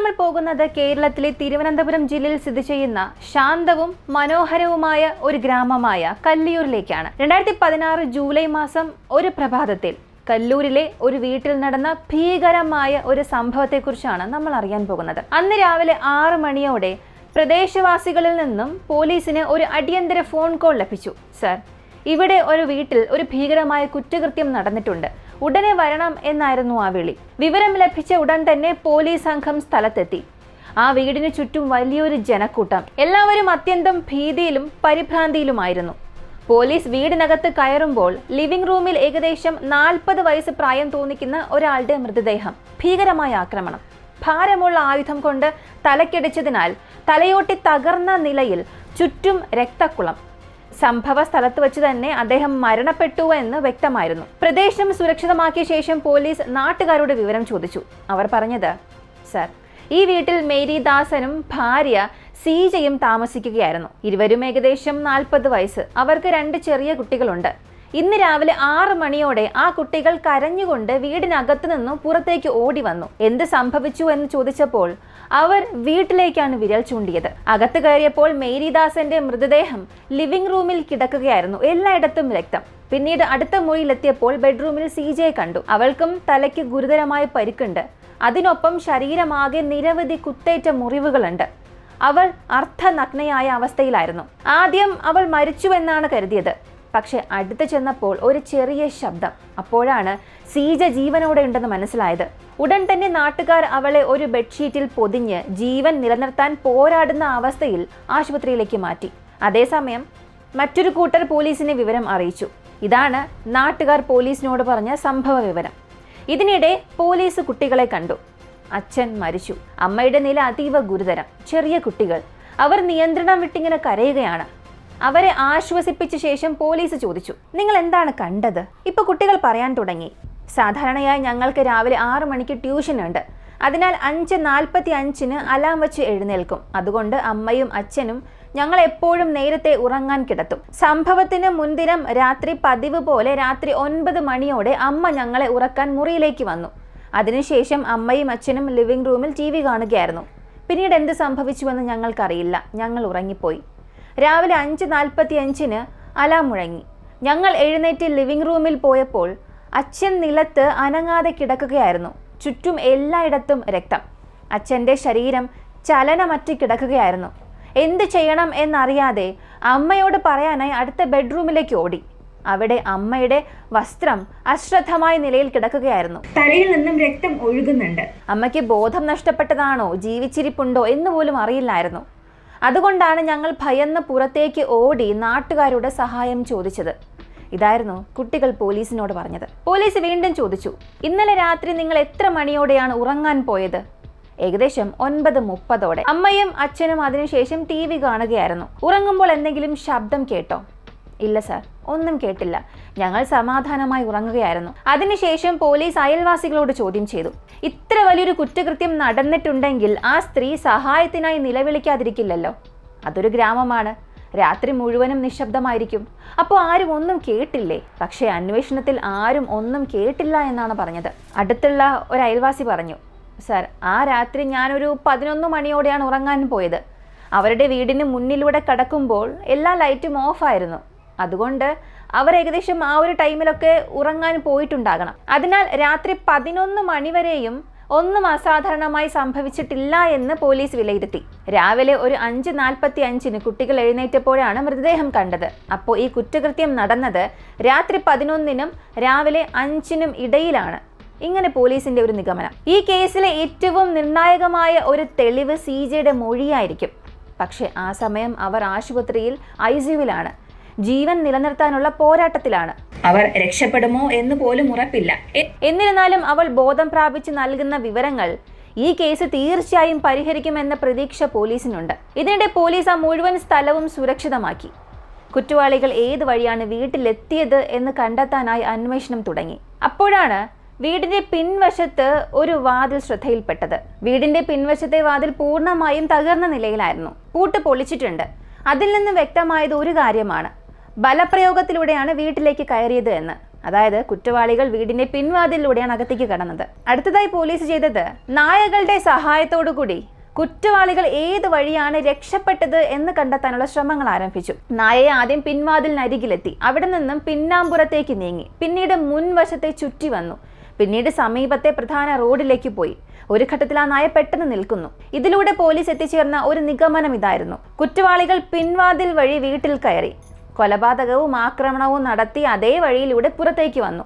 നമ്മൾ പോകുന്നത് കേരളത്തിലെ തിരുവനന്തപുരം ജില്ലയിൽ സ്ഥിതി ചെയ്യുന്ന ശാന്തവും മനോഹരവുമായ ഒരു ഗ്രാമമായ കല്ലിയൂരിലേക്കാണ്. 2016 ജൂലൈ മാസം ഒരു പ്രഭാതത്തിൽ കല്ലൂരിലെ ഒരു വീട്ടിൽ നടന്ന ഭീകരമായ ഒരു സംഭവത്തെക്കുറിച്ചാണ് നമ്മൾ അറിയാൻ പോകുന്നത്. അന്ന് രാവിലെ 6 മണിയോടെ പ്രദേശവാസികളിൽ നിന്നും പോലീസിന് ഒരു അടിയന്തര ഫോൺ കോൾ ലഭിച്ചു. സർ, ഇവിടെ ഒരു വീട്ടിൽ ഒരു ഭീകരമായ കുറ്റകൃത്യം നടന്നിട്ടുണ്ട്, ഉടനെ വരണം എന്നായിരുന്നു ആ വിളി. വിവരം ലഭിച്ച ഉടൻ തന്നെ പോലീസ് സംഘം സ്ഥലത്തെത്തി. ആ വീടിന് ചുറ്റും വലിയൊരു ജനക്കൂട്ടം. എല്ലാവരും അത്യന്തം ഭീതിയിലും പരിഭ്രാന്തിയിലുമായിരുന്നു. പോലീസ് വീടിനകത്ത് കയറുമ്പോൾ ലിവിംഗ് റൂമിൽ ഏകദേശം 40 വയസ്സ് പ്രായം തോന്നിക്കുന്ന ഒരാളുടെ മൃതദേഹം. ഭീകരമായ ആക്രമണം. ഭാരമുള്ള ആയുധം കൊണ്ട് തലക്കിടിച്ചതിനാൽ തലയോട്ടി തകർന്ന നിലയിൽ, ചുറ്റും രക്തക്കുളം. സംഭവ സ്ഥലത്ത് വെച്ച് തന്നെ അദ്ദേഹം മരണപ്പെട്ടു എന്ന് വ്യക്തമായിരുന്നു. പ്രദേശം സുരക്ഷിതമാക്കിയ ശേഷം പോലീസ് നാട്ടുകാരോട് വിവരം ചോദിച്ചു. അവർ പറഞ്ഞത്, സർ, ഈ വീട്ടിൽ മേരി ദാസനും ഭാര്യ സീജയും താമസിക്കുകയായിരുന്നു. ഇരുവരും ഏകദേശം 40 വയസ്സ്. അവർക്ക് 2 ചെറിയ കുട്ടികളുണ്ട്. ഇന്ന് രാവിലെ 6 മണിയോടെ ആ കുട്ടികൾ കരഞ്ഞുകൊണ്ട് വീടിനകത്ത് നിന്നും പുറത്തേക്ക് ഓടി വന്നു. എന്ത് സംഭവിച്ചു എന്ന് ചോദിച്ചപ്പോൾ അവർ വീട്ടിലേക്കാണ് വിരൽ ചൂണ്ടിയത്. അകത്ത് കയറിയപ്പോൾ മേരിദാസന്റെ മൃതദേഹം ലിവിംഗ് റൂമിൽ കിടക്കുകയായിരുന്നു. എല്ലായിടത്തും രക്തം. പിന്നീട് അടുത്ത മുറിയിലെത്തിയപ്പോൾ ബെഡ്റൂമിൽ സീജയെ കണ്ടു. അവൾക്കും തലയ്ക്ക് ഗുരുതരമായ പരിക്കുണ്ട്. അതിനൊപ്പം ശരീരമാകെ നിരവധി കുത്തേറ്റ മുറിവുകളുണ്ട്. അവൾ അർദ്ധനഗ്നയായ അവസ്ഥയിലായിരുന്നു. ആദ്യം അവൾ മരിച്ചുവെന്നാണ് കരുതിയത്. പക്ഷെ അടുത്ത് ചെന്നപ്പോൾ ഒരു ചെറിയ ശബ്ദം. അപ്പോഴാണ് സീജ ജീവനോടെ ഉണ്ടെന്ന് മനസ്സിലായത്. ഉടൻ തന്നെ നാട്ടുകാർ അവളെ ഒരു ബെഡ്ഷീറ്റിൽ പൊതിഞ്ഞ് ജീവൻ നിലനിർത്താൻ പോരാടുന്ന അവസ്ഥയിൽ ആശുപത്രിയിലേക്ക് മാറ്റി. അതേസമയം മറ്റൊരു കൂട്ടർ പോലീസിനെ വിവരം അറിയിച്ചു. ഇതാണ് നാട്ടുകാർ പോലീസിനോട് പറഞ്ഞ സംഭവ വിവരം. ഇതിനിടെ പോലീസ് കുട്ടികളെ കണ്ടു. അച്ഛൻ മരിച്ചു. അമ്മയുടെ നില അതീവ ഗുരുതരം. ചെറിയ കുട്ടികൾ. അവർ നിയന്ത്രണം വിട്ടിങ്ങനെ കരയുകയാണ്. അവരെ ആശ്വസിപ്പിച്ച ശേഷം പോലീസ് ചോദിച്ചു, നിങ്ങൾ എന്താണ് കണ്ടത്? ഇപ്പൊ കുട്ടികൾ പറയാൻ തുടങ്ങി. സാധാരണയായി ഞങ്ങൾക്ക് രാവിലെ 6 മണിക്ക് ട്യൂഷൻ ഉണ്ട്. അതിനാൽ 5:45 അലാം വെച്ച് എഴുന്നേൽക്കും. അതുകൊണ്ട് അമ്മയും അച്ഛനും ഞങ്ങൾ എപ്പോഴും നേരത്തെ ഉറങ്ങാൻ കിടത്തും. സംഭവത്തിന് മുൻദിനം രാത്രി പതിവ് പോലെ രാത്രി 9 മണിയോടെ അമ്മ ഞങ്ങളെ ഉറക്കാൻ മുറിയിലേക്ക് വന്നു. അതിനുശേഷം അമ്മയും അച്ഛനും ലിവിംഗ് റൂമിൽ TV കാണുകയായിരുന്നു. പിന്നീട് എന്ത് സംഭവിച്ചുവെന്ന് ഞങ്ങൾക്കറിയില്ല. ഞങ്ങൾ ഉറങ്ങിപ്പോയി. രാവിലെ 5:45 അലാം മുഴങ്ങി. ഞങ്ങൾ എഴുന്നേറ്റ് ലിവിംഗ് റൂമിൽ പോയപ്പോൾ അച്ഛൻ നിലത്ത് അനങ്ങാതെ കിടക്കുകയായിരുന്നു. ചുറ്റും എല്ലായിടത്തും രക്തം. അച്ഛൻ്റെ ശരീരം ചലനമറ്റ് കിടക്കുകയായിരുന്നു. എന്ത് ചെയ്യണം എന്നറിയാതെ അമ്മയോട് പറയാനായി അടുത്ത ബെഡ്റൂമിലേക്ക് ഓടി. അവിടെ അമ്മയുടെ വസ്ത്രം അശ്രദ്ധമായ നിലയിൽ കിടക്കുകയായിരുന്നു. തലയിൽ നിന്നും രക്തം ഒഴുകുന്നുണ്ട്. അമ്മയ്ക്ക് ബോധം നഷ്ടപ്പെട്ടതാണോ ജീവിച്ചിരിപ്പുണ്ടോ എന്ന് പോലും അറിയില്ലായിരുന്നു. അതുകൊണ്ടാണ് ഞങ്ങൾ ഭയന്ന് പുറത്തേക്ക് ഓടി നാട്ടുകാരുടെ സഹായം ചോദിച്ചത്. ഇതായിരുന്നു കുട്ടികൾ പോലീസിനോട് പറഞ്ഞത്. പോലീസ് വീണ്ടും ചോദിച്ചു, ഇന്നലെ രാത്രി നിങ്ങൾ എത്ര മണിയോടെയാണ് ഉറങ്ങാൻ പോയത്? ഏകദേശം 9:30ഓടെ. അമ്മയും അച്ഛനും അതിനുശേഷം TV കാണുകയായിരുന്നു. ഉറങ്ങുമ്പോൾ എന്തെങ്കിലും ശബ്ദം കേട്ടോ? ഇല്ല സർ, ഒന്നും കേട്ടില്ല. ഞങ്ങൾ സമാധാനമായി ഉറങ്ങുകയായിരുന്നു. അതിനുശേഷം പോലീസ് അയൽവാസികളോട് ചോദ്യം ചെയ്തു. ഇത്ര വലിയൊരു കുറ്റകൃത്യം നടന്നിട്ടുണ്ടെങ്കിൽ ആ സ്ത്രീ സഹായത്തിനായി നിലവിളിക്കാതിരിക്കില്ലല്ലോ. അതൊരു ഗ്രാമമാണ്. രാത്രി മുഴുവനും നിശബ്ദമായിരിക്കും. അപ്പോൾ ആരും ഒന്നും കേട്ടില്ലേ? പക്ഷേ അന്വേഷണത്തിൽ ആരും ഒന്നും കേട്ടില്ല എന്നാണ് പറഞ്ഞത്. അടുത്തുള്ള ഒരു അയൽവാസി പറഞ്ഞു, സർ, ആ രാത്രി ഞാനൊരു 11 മണിയോടെയാണ് ഉറങ്ങാൻ പോയത്. അവരുടെ വീടിന് മുന്നിലൂടെ കടക്കുമ്പോൾ എല്ലാ ലൈറ്റും ഓഫായിരുന്നു. അതുകൊണ്ട് അവർ ഏകദേശം ആ ഒരു ടൈമിലൊക്കെ ഉറങ്ങാൻ പോയിട്ടുണ്ടാകണം. അതിനാൽ രാത്രി 11 മണിവരെയും ഒന്നും അസാധാരണമായി സംഭവിച്ചിട്ടില്ല എന്ന് പോലീസ് വിലയിരുത്തി. രാവിലെ ഒരു 5:45 കുട്ടികൾ എഴുന്നേറ്റപ്പോഴാണ് മൃതദേഹം കണ്ടത്. അപ്പോൾ ഈ കുറ്റകൃത്യം നടന്നത് രാത്രി 11-നും രാവിലെ 5-നും ഇടയിലാണ്. ഇങ്ങനെ പോലീസിന്റെ ഒരു നിഗമനം. ഈ കേസിലെ ഏറ്റവും നിർണായകമായ ഒരു തെളിവ് സീജയുടെ മൊഴിയായിരിക്കും. പക്ഷെ ആ സമയം അവർ ആശുപത്രിയിൽ ICUവിലാണ്. ജീവൻ നിലനിർത്താനുള്ള പോരാട്ടത്തിലാണ്. അവർ രക്ഷപ്പെടുമോ എന്ന് പോലും ഉറപ്പില്ല. എന്നിരുന്നാലും അവൾ ബോധം പ്രാപിച്ച് നൽകുന്ന വിവരങ്ങൾ ഈ കേസ് തീർച്ചയായും പരിഹരിക്കുമെന്ന പ്രതീക്ഷ പോലീസിനുണ്ട്. ഇതിനിടെ പോലീസ് ആ മുഴുവൻ സ്ഥലവും സുരക്ഷിതമാക്കി. കുറ്റവാളികൾ ഏത് വഴിയാണ് വീട്ടിലെത്തിയത് എന്ന് കണ്ടെത്താനായി അന്വേഷണം തുടങ്ങി. അപ്പോഴാണ് വീടിന്റെ പിൻവശത്ത് ഒരു വാതിൽ ശ്രദ്ധയിൽപ്പെട്ടത്. വീടിന്റെ പിൻവശത്തെ വാതിൽ പൂർണ്ണമായും തകർന്ന നിലയിലായിരുന്നു. പൂട്ട് പൊളിച്ചിട്ടുണ്ട്. അതിൽ നിന്ന് വ്യക്തമായത് ഒരു കാര്യമാണ്, ബലപ്രയോഗത്തിലൂടെയാണ് വീട്ടിലേക്ക് കയറിയത് എന്ന്. അതായത് കുറ്റവാളികൾ വീടിന്റെ പിൻവാതിലൂടെയാണ് അകത്തേക്ക് കടന്നത്. അടുത്തതായി പോലീസ് ചെയ്തത് നായകളുടെ സഹായത്തോടു കൂടി കുറ്റവാളികൾ ഏത് വഴിയാണ് രക്ഷപ്പെട്ടത് എന്ന് കണ്ടെത്താനുള്ള ശ്രമങ്ങൾ ആരംഭിച്ചു. നായയെ ആദ്യം പിൻവാതിലിനരികിലെത്തി, അവിടെ നിന്നും പിന്നാമ്പുറത്തേക്ക് നീങ്ങി, പിന്നീട് മുൻവശത്തെ ചുറ്റി വന്നു, പിന്നീട് സമീപത്തെ പ്രധാന റോഡിലേക്ക് പോയി. ഒരു ഘട്ടത്തിൽ ആ നായ പെട്ടെന്ന് നിൽക്കുന്നു. ഇതിലൂടെ പോലീസ് എത്തിച്ചേർന്ന ഒരു നിഗമനം ഇതായിരുന്നു: കുറ്റവാളികൾ പിൻവാതിൽ വഴി വീട്ടിൽ കയറി കൊലപാതകവും ആക്രമണവും നടത്തി അതേ വഴിയിലൂടെ പുറത്തേക്ക് വന്നു.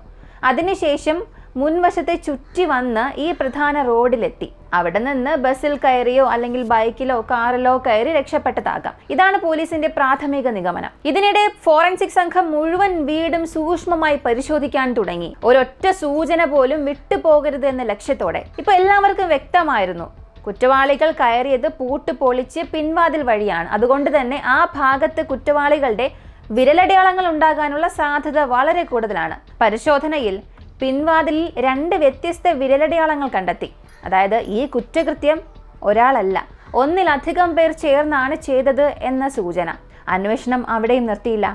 അതിനുശേഷം മുൻവശത്തെ ചുറ്റി വന്ന് ഈ പ്രധാന റോഡിലെത്തി. അവിടെ നിന്ന് ബസ്സിൽ കയറിയോ അല്ലെങ്കിൽ ബൈക്കിലോ കാറിലോ കയറി രക്ഷപ്പെട്ടതാകാം. ഇതാണ് പോലീസിന്റെ പ്രാഥമിക നിഗമനം. ഇതിനിടെ ഫോറൻസിക് സംഘം മുഴുവൻ വീടും സൂക്ഷ്മമായി പരിശോധിക്കാൻ തുടങ്ങി, ഒരൊറ്റ സൂചന പോലും വിട്ടുപോകരുത് എന്ന ലക്ഷ്യത്തോടെ. ഇപ്പൊ എല്ലാവർക്കും വ്യക്തമായിരുന്നു, കുറ്റവാളികൾ കയറിയത് പൂട്ട് പൊളിച്ച് പിൻവാതിൽ വഴിയാണ്. അതുകൊണ്ട് തന്നെ ആ ഭാഗത്ത് കുറ്റവാളികളുടെ വിരലടയാളങ്ങൾ ഉണ്ടാകാനുള്ള സാധ്യത വളരെ കൂടുതലാണ്. പരിശോധനയിൽ പിൻവാതിലിൽ 2 വ്യത്യസ്ത വിരലടയാളങ്ങൾ കണ്ടെത്തി. അതായത് ഈ കുറ്റകൃത്യം ഒരാളല്ല, ഒന്നിലധികം പേർ ചേർന്നാണ് ചെയ്തത് എന്ന സൂചന. അന്വേഷണം അവിടെയും നിർത്തിയില്ല.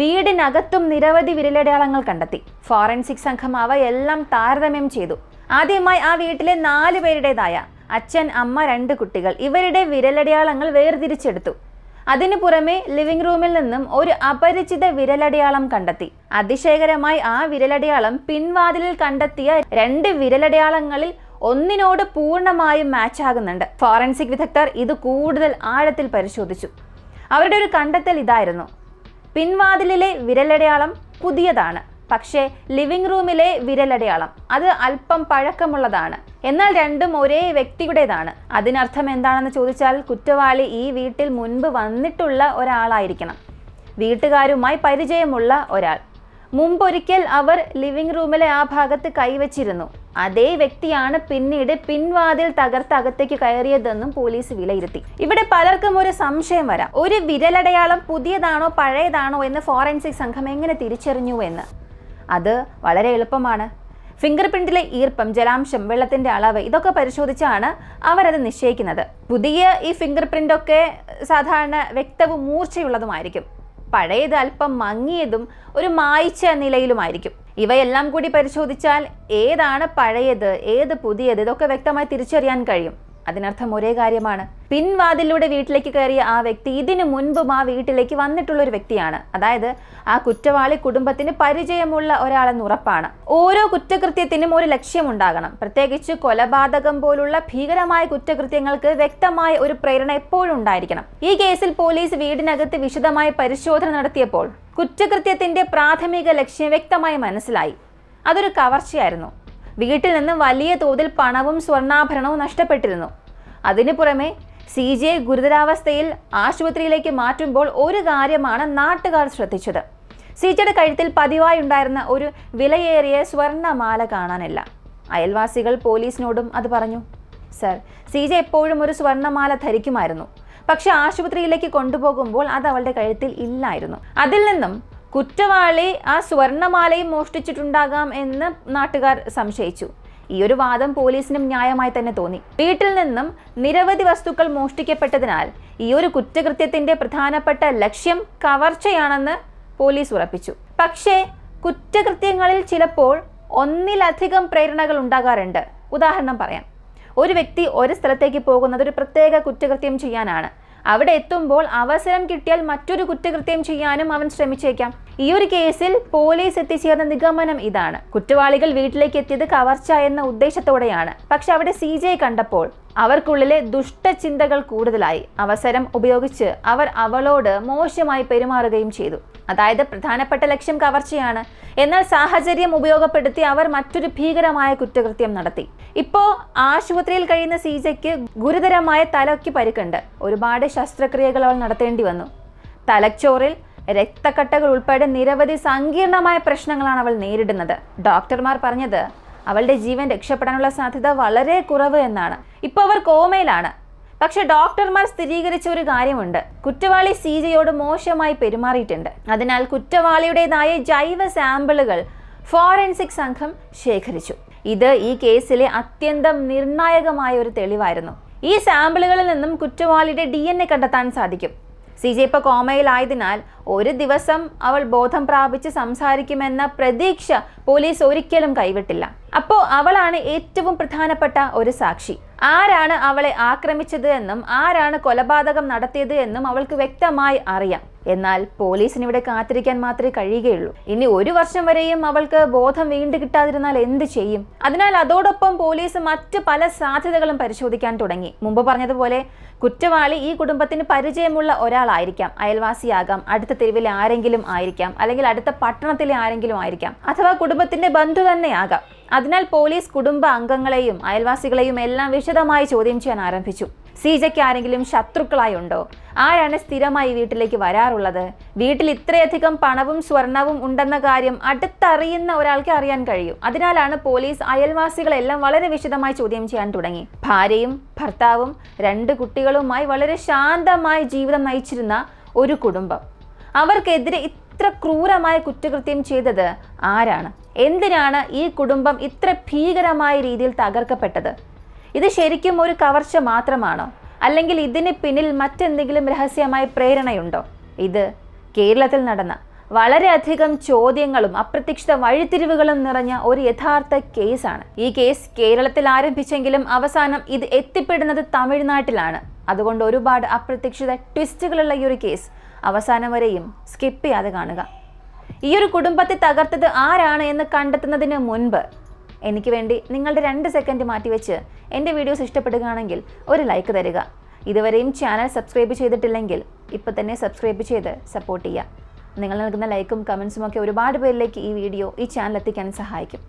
വീടിനകത്തും നിരവധി വിരലടയാളങ്ങൾ കണ്ടെത്തി. ഫോറൻസിക് സംഘം അവയെല്ലാം താരതമ്യം ചെയ്തു. ആദ്യമായി ആ വീട്ടിലെ 4 പേരുടേതായ അച്ഛൻ, അമ്മ, 2 കുട്ടികൾ ഇവരുടെ വിരലടയാളങ്ങൾ വേർതിരിച്ചെടുത്തു. അതിനു പുറമെ ലിവിംഗ് റൂമിൽ നിന്നും ഒരു അപരിചിത വിരലടയാളം കണ്ടെത്തി. അതിശയകരമായി ആ വിരലടയാളം പിൻവാതിലിൽ കണ്ടെത്തിയ 2 വിരലടയാളങ്ങളിൽ ഒന്നിനോട് പൂർണ്ണമായും മാച്ച് ആകുന്നുണ്ട്. ഫോറൻസിക് വിദഗ്ധർ ഇത് കൂടുതൽ ആഴത്തിൽ പരിശോധിച്ചു. അവരുടെ ഒരു കണ്ടെത്തൽ ഇതായിരുന്നു: പിൻവാതിലിലെ വിരലടയാളം പുതിയതാണ്, പക്ഷേ ലിവിംഗ് റൂമിലെ വിരലടയാളം അത് അല്പം പഴക്കമുള്ളതാണ്. എന്നാൽ രണ്ടും ഒരേ വ്യക്തിയുടേതാണ്. അതിനർത്ഥം എന്താണെന്ന് ചോദിച്ചാൽ കുറ്റവാളി ഈ വീട്ടിൽ മുൻപ് വന്നിട്ടുള്ള ഒരാളായിരിക്കണം, വീട്ടുകാരുമായി പരിചയമുള്ള ഒരാൾ. മുമ്പൊരിക്കൽ അവർ ലിവിംഗ് റൂമിലെ ആ ഭാഗത്ത് കൈവച്ചിരുന്നു. അതേ വ്യക്തിയാണ് പിന്നീട് പിൻവാതിൽ തകർത്ത് അകത്തേക്ക് കയറിയതെന്നും പോലീസ് വിലയിരുത്തി. ഇവിടെ പലർക്കും ഒരു സംശയം വരാം, ഒരു വിരലടയാളം പുതിയതാണോ പഴയതാണോ എന്ന് ഫോറൻസിക് സംഘം എങ്ങനെ തിരിച്ചറിഞ്ഞു എന്ന്. അത് വളരെ എളുപ്പമാണ്. ഫിംഗർ പ്രിന്റിലെ ഈർപ്പം, ജലാംശം, വെള്ളത്തിന്റെ അളവ് ഇതൊക്കെ പരിശോധിച്ചാണ് അവരത് നിശ്ചയിക്കുന്നത്. പുതിയ ഈ ഫിംഗർ പ്രിന്റ് ഒക്കെ സാധാരണ വ്യക്തവും മൂർച്ചയുള്ളതുമായിരിക്കും. പഴയത് അല്പം മങ്ങിയതും ഒരു മായ്ച്ച നിലയിലുമായിരിക്കും. ഇവയെല്ലാം കൂടി പരിശോധിച്ചാൽ ഏതാണ് പഴയത് ഏത് പുതിയത് ഇതൊക്കെ വ്യക്തമായി തിരിച്ചറിയാൻ കഴിയും. അതിനർത്ഥം ഒരേ കാര്യമാണ്, പിൻവാതിലൂടെ വീട്ടിലേക്ക് കയറിയ ആ വ്യക്തി ഇതിനു മുൻപും ആ വീട്ടിലേക്ക് വന്നിട്ടുള്ള ഒരു വ്യക്തിയാണ്. അതായത് ആ കുറ്റവാളി കുടുംബത്തിന് പരിചയമുള്ള ഒരാളെന്ന് ഉറപ്പാണ്. ഓരോ കുറ്റകൃത്യത്തിനും ഒരു ലക്ഷ്യമുണ്ടാകണം. പ്രത്യേകിച്ച് കൊലപാതകം പോലുള്ള ഭീകരമായ കുറ്റകൃത്യങ്ങൾക്ക് വ്യക്തമായ ഒരു പ്രേരണ എപ്പോഴും ഉണ്ടായിരിക്കണം. ഈ കേസിൽ പോലീസ് വീടിനകത്ത് വിശദമായ പരിശോധന നടത്തിയപ്പോൾ കുറ്റകൃത്യത്തിന്റെ പ്രാഥമിക ലക്ഷ്യം വ്യക്തമായി മനസ്സിലായി. അതൊരു കവർച്ചയായിരുന്നു. വീട്ടിൽ നിന്ന് വലിയ തോതിൽ പണവും സ്വർണ്ണാഭരണവും നഷ്ടപ്പെട്ടിരുന്നു. അതിനു പുറമെ CJ ഗുരുതരാവസ്ഥയിൽ ആശുപത്രിയിലേക്ക് മാറ്റുമ്പോൾ ഒരു കാര്യമാണ് നാട്ടുകാർ ശ്രദ്ധിച്ചത്. CJയുടെ കഴുത്തിൽ പതിവായി ഉണ്ടായിരുന്ന ഒരു വിലയേറിയ സ്വർണ്ണമാല കാണാനില്ല. അയൽവാസികൾ പോലീസിനോടും അത് പറഞ്ഞു. സർ, CJ എപ്പോഴും ഒരു സ്വർണ്ണമാല ധരിക്കുമായിരുന്നു, പക്ഷെ ആശുപത്രിയിലേക്ക് കൊണ്ടുപോകുമ്പോൾ അത് അവളുടെ കഴുത്തിൽ ഇല്ലായിരുന്നു. അതിൽ നിന്നും കുറ്റവാളി ആ സ്വർണ്ണമാലയും മോഷ്ടിച്ചിട്ടുണ്ടാകാം എന്ന് നാട്ടുകാർ സംശയിച്ചു. ഈ ഒരു വാദം പോലീസിനും ന്യായമായി തന്നെ തോന്നി. വീട്ടിൽ നിന്നും നിരവധി വസ്തുക്കൾ മോഷ്ടിക്കപ്പെട്ടതിനാൽ ഈ ഒരു കുറ്റകൃത്യത്തിന്റെ പ്രധാനപ്പെട്ട ലക്ഷ്യം കവർച്ചയാണെന്ന് പോലീസ് ഉറപ്പിച്ചു. പക്ഷേ കുറ്റകൃത്യങ്ങളിൽ ചിലപ്പോൾ ഒന്നിലധികം പ്രേരണകൾ ഉണ്ടാകാറുണ്ട്. ഉദാഹരണം പറയാം, ഒരു വ്യക്തി ഒരു സ്ഥലത്തേക്ക് പോകുന്നത് ഒരു പ്രത്യേക കുറ്റകൃത്യം ചെയ്യാനാണ്. അവിടെ എത്തുമ്പോൾ അവസരം കിട്ടിയാൽ മറ്റൊരു കുറ്റകൃത്യം ചെയ്യാനും അവൻ ശ്രമിച്ചേക്കാം. ഈ ഒരു കേസിൽ പോലീസ് എത്തിച്ചേർന്ന നിഗമനം ഇതാണ്: കുറ്റവാളികൾ വീട്ടിലേക്ക് എത്തിയത് കവർച്ച എന്ന ഉദ്ദേശത്തോടെയാണ്. പക്ഷെ അവിടെ CJ കണ്ടപ്പോൾ അവർക്കുള്ളിലെ ദുഷ്ടചിന്തകൾ കൂടുതലായി. അവസരം ഉപയോഗിച്ച് അവർ അവളോട് മോശമായി പെരുമാറുകയും ചെയ്തു. അതായത് പ്രധാനപ്പെട്ട ലക്ഷ്യം കവർച്ചയാണ്, എന്നാൽ സാഹചര്യം ഉപയോഗപ്പെടുത്തി അവർ മറ്റൊരു ഭീകരമായ കുറ്റകൃത്യം നടത്തി. ഇപ്പോൾ ആശുപത്രിയിൽ കഴിയുന്ന CJയ്ക്ക് ഗുരുതരമായ തലയ്ക്ക് പരിക്കുണ്ട്. ഒരുപാട് ശസ്ത്രക്രിയകൾ അവൾ നടത്തേണ്ടി വന്നു. തലച്ചോറിൽ രക്തക്കട്ടകൾ ഉൾപ്പെടെ നിരവധി സങ്കീർണമായ പ്രശ്നങ്ങളാണ് അവൾ നേരിടുന്നത്. ഡോക്ടർമാർ പറഞ്ഞത് അവളുടെ ജീവൻ രക്ഷപ്പെടാനുള്ള സാധ്യത വളരെ കുറവ് എന്നാണ്. ഇപ്പോൾ അവർ കോമയിലാണ്. പക്ഷെ ഡോക്ടർമാർ സ്ഥിരീകരിച്ച ഒരു കാര്യമുണ്ട്: കുറ്റവാളി CJയോട് മോശമായി പെരുമാറിയിട്ടുണ്ട്. അതിനാൽ കുറ്റവാളിയുടേതായ ജൈവ സാമ്പിളുകൾ ഫോറൻസിക് സംഘം ശേഖരിച്ചു. ഇത് ഈ കേസിലെ അത്യന്തം നിർണായകമായ ഒരു തെളിവായിരുന്നു. ഈ സാമ്പിളുകളിൽ നിന്നും കുറ്റവാളിയുടെ DNA കണ്ടെത്താൻ സാധിക്കും. CJ ഇപ്പോൾ കോമയിലായതിനാൽ ഒരു ദിവസം അവൾ ബോധം പ്രാപിച്ച് സംസാരിക്കുമെന്ന പ്രതീക്ഷ പോലീസ് ഒരിക്കലും കൈവിട്ടില്ല. അപ്പോൾ അവളാണ് ഏറ്റവും പ്രധാനപ്പെട്ട ഒരു സാക്ഷി. ആരാണ് അവളെ ആക്രമിച്ചത് എന്നും ആരാണ് കൊലപാതകം നടത്തിയത് എന്നും അവൾക്ക് വ്യക്തമായി അറിയാം. എന്നാൽ പോലീസിന് ഇവിടെ കാത്തിരിക്കാൻ മാത്രമേ കഴിയുകയുള്ളൂ. ഇനി 1 വർഷം വരെയും അവൾക്ക് ബോധം വീണ്ടും കിട്ടാതിരുന്നാൽ എന്ത് ചെയ്യും? അതിനാൽ അതോടൊപ്പം പോലീസ് മറ്റ് പല സാധ്യതകളും പരിശോധിക്കാൻ തുടങ്ങി. മുമ്പ് പറഞ്ഞതുപോലെ കുറ്റവാളി ഈ കുടുംബത്തിന് പരിചയമുള്ള ഒരാളായിരിക്കാം, അയൽവാസിയാകാം, അടുത്ത തെരുവിലെ ആരെങ്കിലും ആയിരിക്കാം, അല്ലെങ്കിൽ അടുത്ത പട്ടണത്തിലെ ആരെങ്കിലും ആയിരിക്കാം, അഥവാ കുടുംബത്തിന്റെ ബന്ധു തന്നെയാകാം. അതിനാൽ പോലീസ് കുടുംബ അംഗങ്ങളെയും അയൽവാസികളെയും എല്ലാം വിശദമായി ചോദ്യം ചെയ്യാൻ ആരംഭിച്ചു. CJയ്ക്ക് ആരെങ്കിലും ശത്രുക്കളായി ഉണ്ടോ? ആരാണ് സ്ഥിരമായി വീട്ടിലേക്ക് വരാറുള്ളത്? വീട്ടിൽ ഇത്രയധികം പണവും സ്വർണവും ഉണ്ടെന്ന കാര്യം അടുത്തറിയുന്ന ഒരാൾക്ക് അറിയാൻ കഴിയും. അതിനാലാണ് പോലീസ് അയൽവാസികളെല്ലാം വളരെ വിശദമായി ചോദ്യം ചെയ്യാൻ തുടങ്ങി. ഭാര്യയും ഭർത്താവും 2 കുട്ടികളുമായി വളരെ ശാന്തമായി ജീവിതം നയിച്ചിരുന്ന ഒരു കുടുംബം, അവർക്കെതിരെ ഇത്ര ക്രൂരമായ കുറ്റകൃത്യം ചെയ്തത് ആരാണ്? എന്തിനാണ് ഈ കുടുംബം ഇത്ര ഭീകരമായ രീതിയിൽ തകർക്കപ്പെട്ടത്? ഇത് ശരിക്കും ഒരു കവർച്ച മാത്രമാണോ? അല്ലെങ്കിൽ ഇതിന് പിന്നിൽ മറ്റെന്തെങ്കിലും രഹസ്യമായ പ്രേരണയുണ്ടോ? ഇത് കേരളത്തിൽ നടന്ന വളരെയധികം ചോദ്യങ്ങളും അപ്രതീക്ഷിത വഴിത്തിരിവുകളും നിറഞ്ഞ ഒരു യഥാർത്ഥ കേസാണ്. ഈ കേസ് കേരളത്തിൽ ആരംഭിച്ചെങ്കിലും അവസാനം ഇത് എത്തിപ്പെടുന്നത് തമിഴ്നാട്ടിലാണ്. അതുകൊണ്ട് ഒരുപാട് അപ്രതീക്ഷിത ട്വിസ്റ്റുകളുള്ള ഈ ഒരു കേസ് അവസാനം വരെയും സ്കിപ്പ് ചെയ്യാതെ കാണുക. ഈ ഒരു കുടുംബത്തെ തകർത്തത് ആരാണ് എന്ന് കണ്ടെത്തുന്നതിന് മുൻപ് എനിക്ക് വേണ്ടി നിങ്ങളുടെ 2 സെക്കൻഡ് മാറ്റിവെച്ച് എൻ്റെ വീഡിയോസ് ഇഷ്ടപ്പെടുകയാണെങ്കിൽ ഒരു ലൈക്ക് തരിക. ഇതുവരെയും ചാനൽ സബ്സ്ക്രൈബ് ചെയ്തിട്ടില്ലെങ്കിൽ ഇപ്പോൾ തന്നെ സബ്സ്ക്രൈബ് ചെയ്ത് സപ്പോർട്ട് ചെയ്യുക. നിങ്ങൾ നൽകുന്ന ലൈക്കും കമൻസും ഒക്കെ ഒരുപാട് പേരിലേക്ക് ഈ വീഡിയോ, ഈ ചാനൽ എത്തിക്കാൻ സഹായിക്കും.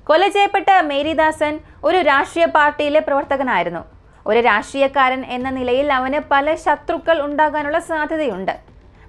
കൊല ചെയ്യപ്പെട്ട മേരിദാസൻ ഒരു രാഷ്ട്രീയ പാർട്ടിയിലെ പ്രവർത്തകനായിരുന്നു. ഒരു രാഷ്ട്രീയക്കാരൻ എന്ന നിലയിൽ അവന് പല ശത്രുക്കൾ ഉണ്ടാകാനുള്ള സാധ്യതയുണ്ട്.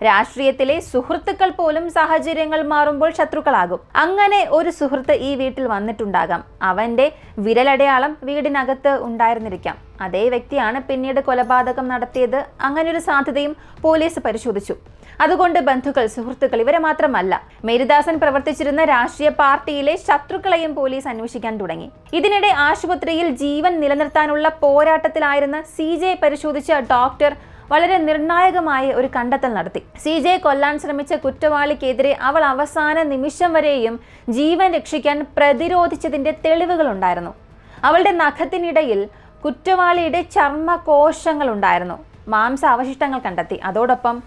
രാഷ്ട്രീയത്തിലെ സുഹൃത്തുക്കൾ പോലും സാഹചര്യങ്ങൾ മാറുമ്പോൾ ശത്രുക്കളാകും. അങ്ങനെ ഒരു സുഹൃത്ത് ഈ വീട്ടിൽ വന്നിട്ടുണ്ടാകാം. അവന്റെ വിരലടയാളം വീടിനകത്ത് ഉണ്ടായിരുന്നിരിക്കാം. അതേ വ്യക്തിയാണ് പിന്നീട് കൊലപാതകം നടത്തിയത്. അങ്ങനെ ഒരു സാധ്യതയും പോലീസ് പരിശോധിച്ചു. അതുകൊണ്ട് ബന്ധുക്കൾ, സുഹൃത്തുക്കൾ ഇവരെ മാത്രമല്ല, മേരിദാസൻ പ്രവർത്തിച്ചിരുന്ന രാഷ്ട്രീയ പാർട്ടിയിലെ ശത്രുക്കളെയും പോലീസ് അന്വേഷിക്കാൻ തുടങ്ങി. ഇതിനിടെ ആശുപത്രിയിൽ ജീവൻ നിലനിർത്താനുള്ള പോരാട്ടത്തിലായിരുന്ന CJ പരിശോധിച്ച ഡോക്ടർ വളരെ നിർണായകമായ ഒരു കണ്ടെത്തൽ നടത്തി. CJ കൊല്ലാൻ ശ്രമിച്ച കുറ്റവാളിക്കെതിരെ അവൾ അവസാന നിമിഷം വരെയും ജീവൻ രക്ഷിക്കാൻ പ്രതിരോധിച്ചതിന്റെ തെളിവുകൾ ഉണ്ടായിരുന്നു. അവളുടെ നഖത്തിനിടയിൽ കുറ്റവാളിയുടെ ചർമ്മകോശങ്ങൾ ഉണ്ടായിരുന്നു. മാംസാവശിഷ്ടങ്ങൾ കണ്ടെത്തി. അതോടൊപ്പം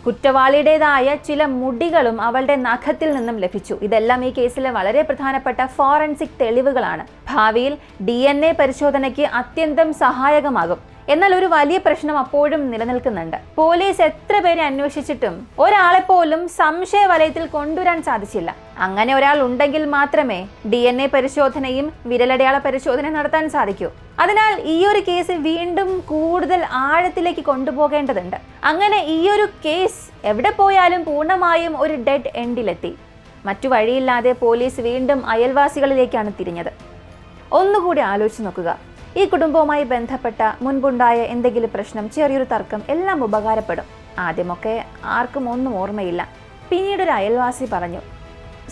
കുറ്റവാളിയുടേതായ ചില മുടികളും അവളുടെ നഖത്തിൽ നിന്നും ലഭിച്ചു. ഇതെല്ലാം ഈ കേസിലെ വളരെ പ്രധാനപ്പെട്ട ഫോറൻസിക് തെളിവുകളാണ്. ഭാവിയിൽ DNA പരിശോധനയ്ക്ക് അത്യന്തം സഹായകമാകും. എന്നാൽ ഒരു വലിയ പ്രശ്നം അപ്പോഴും നിലനിൽക്കുന്നുണ്ട്. പോലീസ് എത്ര പേരെ അന്വേഷിച്ചിട്ടും ഒരാളെ പോലും സംശയ വലയത്തിൽ കൊണ്ടുവരാൻ സാധിച്ചില്ല. അങ്ങനെ ഒരാൾ ഉണ്ടെങ്കിൽ മാത്രമേ DNA പരിശോധനയും വിരലടയാള പരിശോധനയും നടത്താൻ സാധിക്കൂ. അതിനാൽ ഈ ഒരു കേസ് വീണ്ടും കൂടുതൽ ആഴത്തിലേക്ക് കൊണ്ടുപോകേണ്ടതുണ്ട്. അങ്ങനെ ഈ ഒരു കേസ് എവിടെ പോയാലും പൂർണ്ണമായും ഒരു ഡെഡ് എൻഡിലെത്തി. മറ്റു വഴിയില്ലാതെ പോലീസ് വീണ്ടും അയൽവാസികളിലേക്കാണ് തിരിഞ്ഞത്. ഒന്നുകൂടി ആലോചിച്ച് നോക്കുക. ഈ കുടുംബവുമായി ബന്ധപ്പെട്ട മുൻപുണ്ടായ എന്തെങ്കിലും പ്രശ്നം, ചെറിയൊരു തർക്കം എല്ലാം ഉപകാരപ്പെടും. ആദ്യമൊക്കെ ആർക്കും ഒന്നും ഓർമ്മയില്ല. പിന്നീട് ഒരു അയൽവാസി പറഞ്ഞു,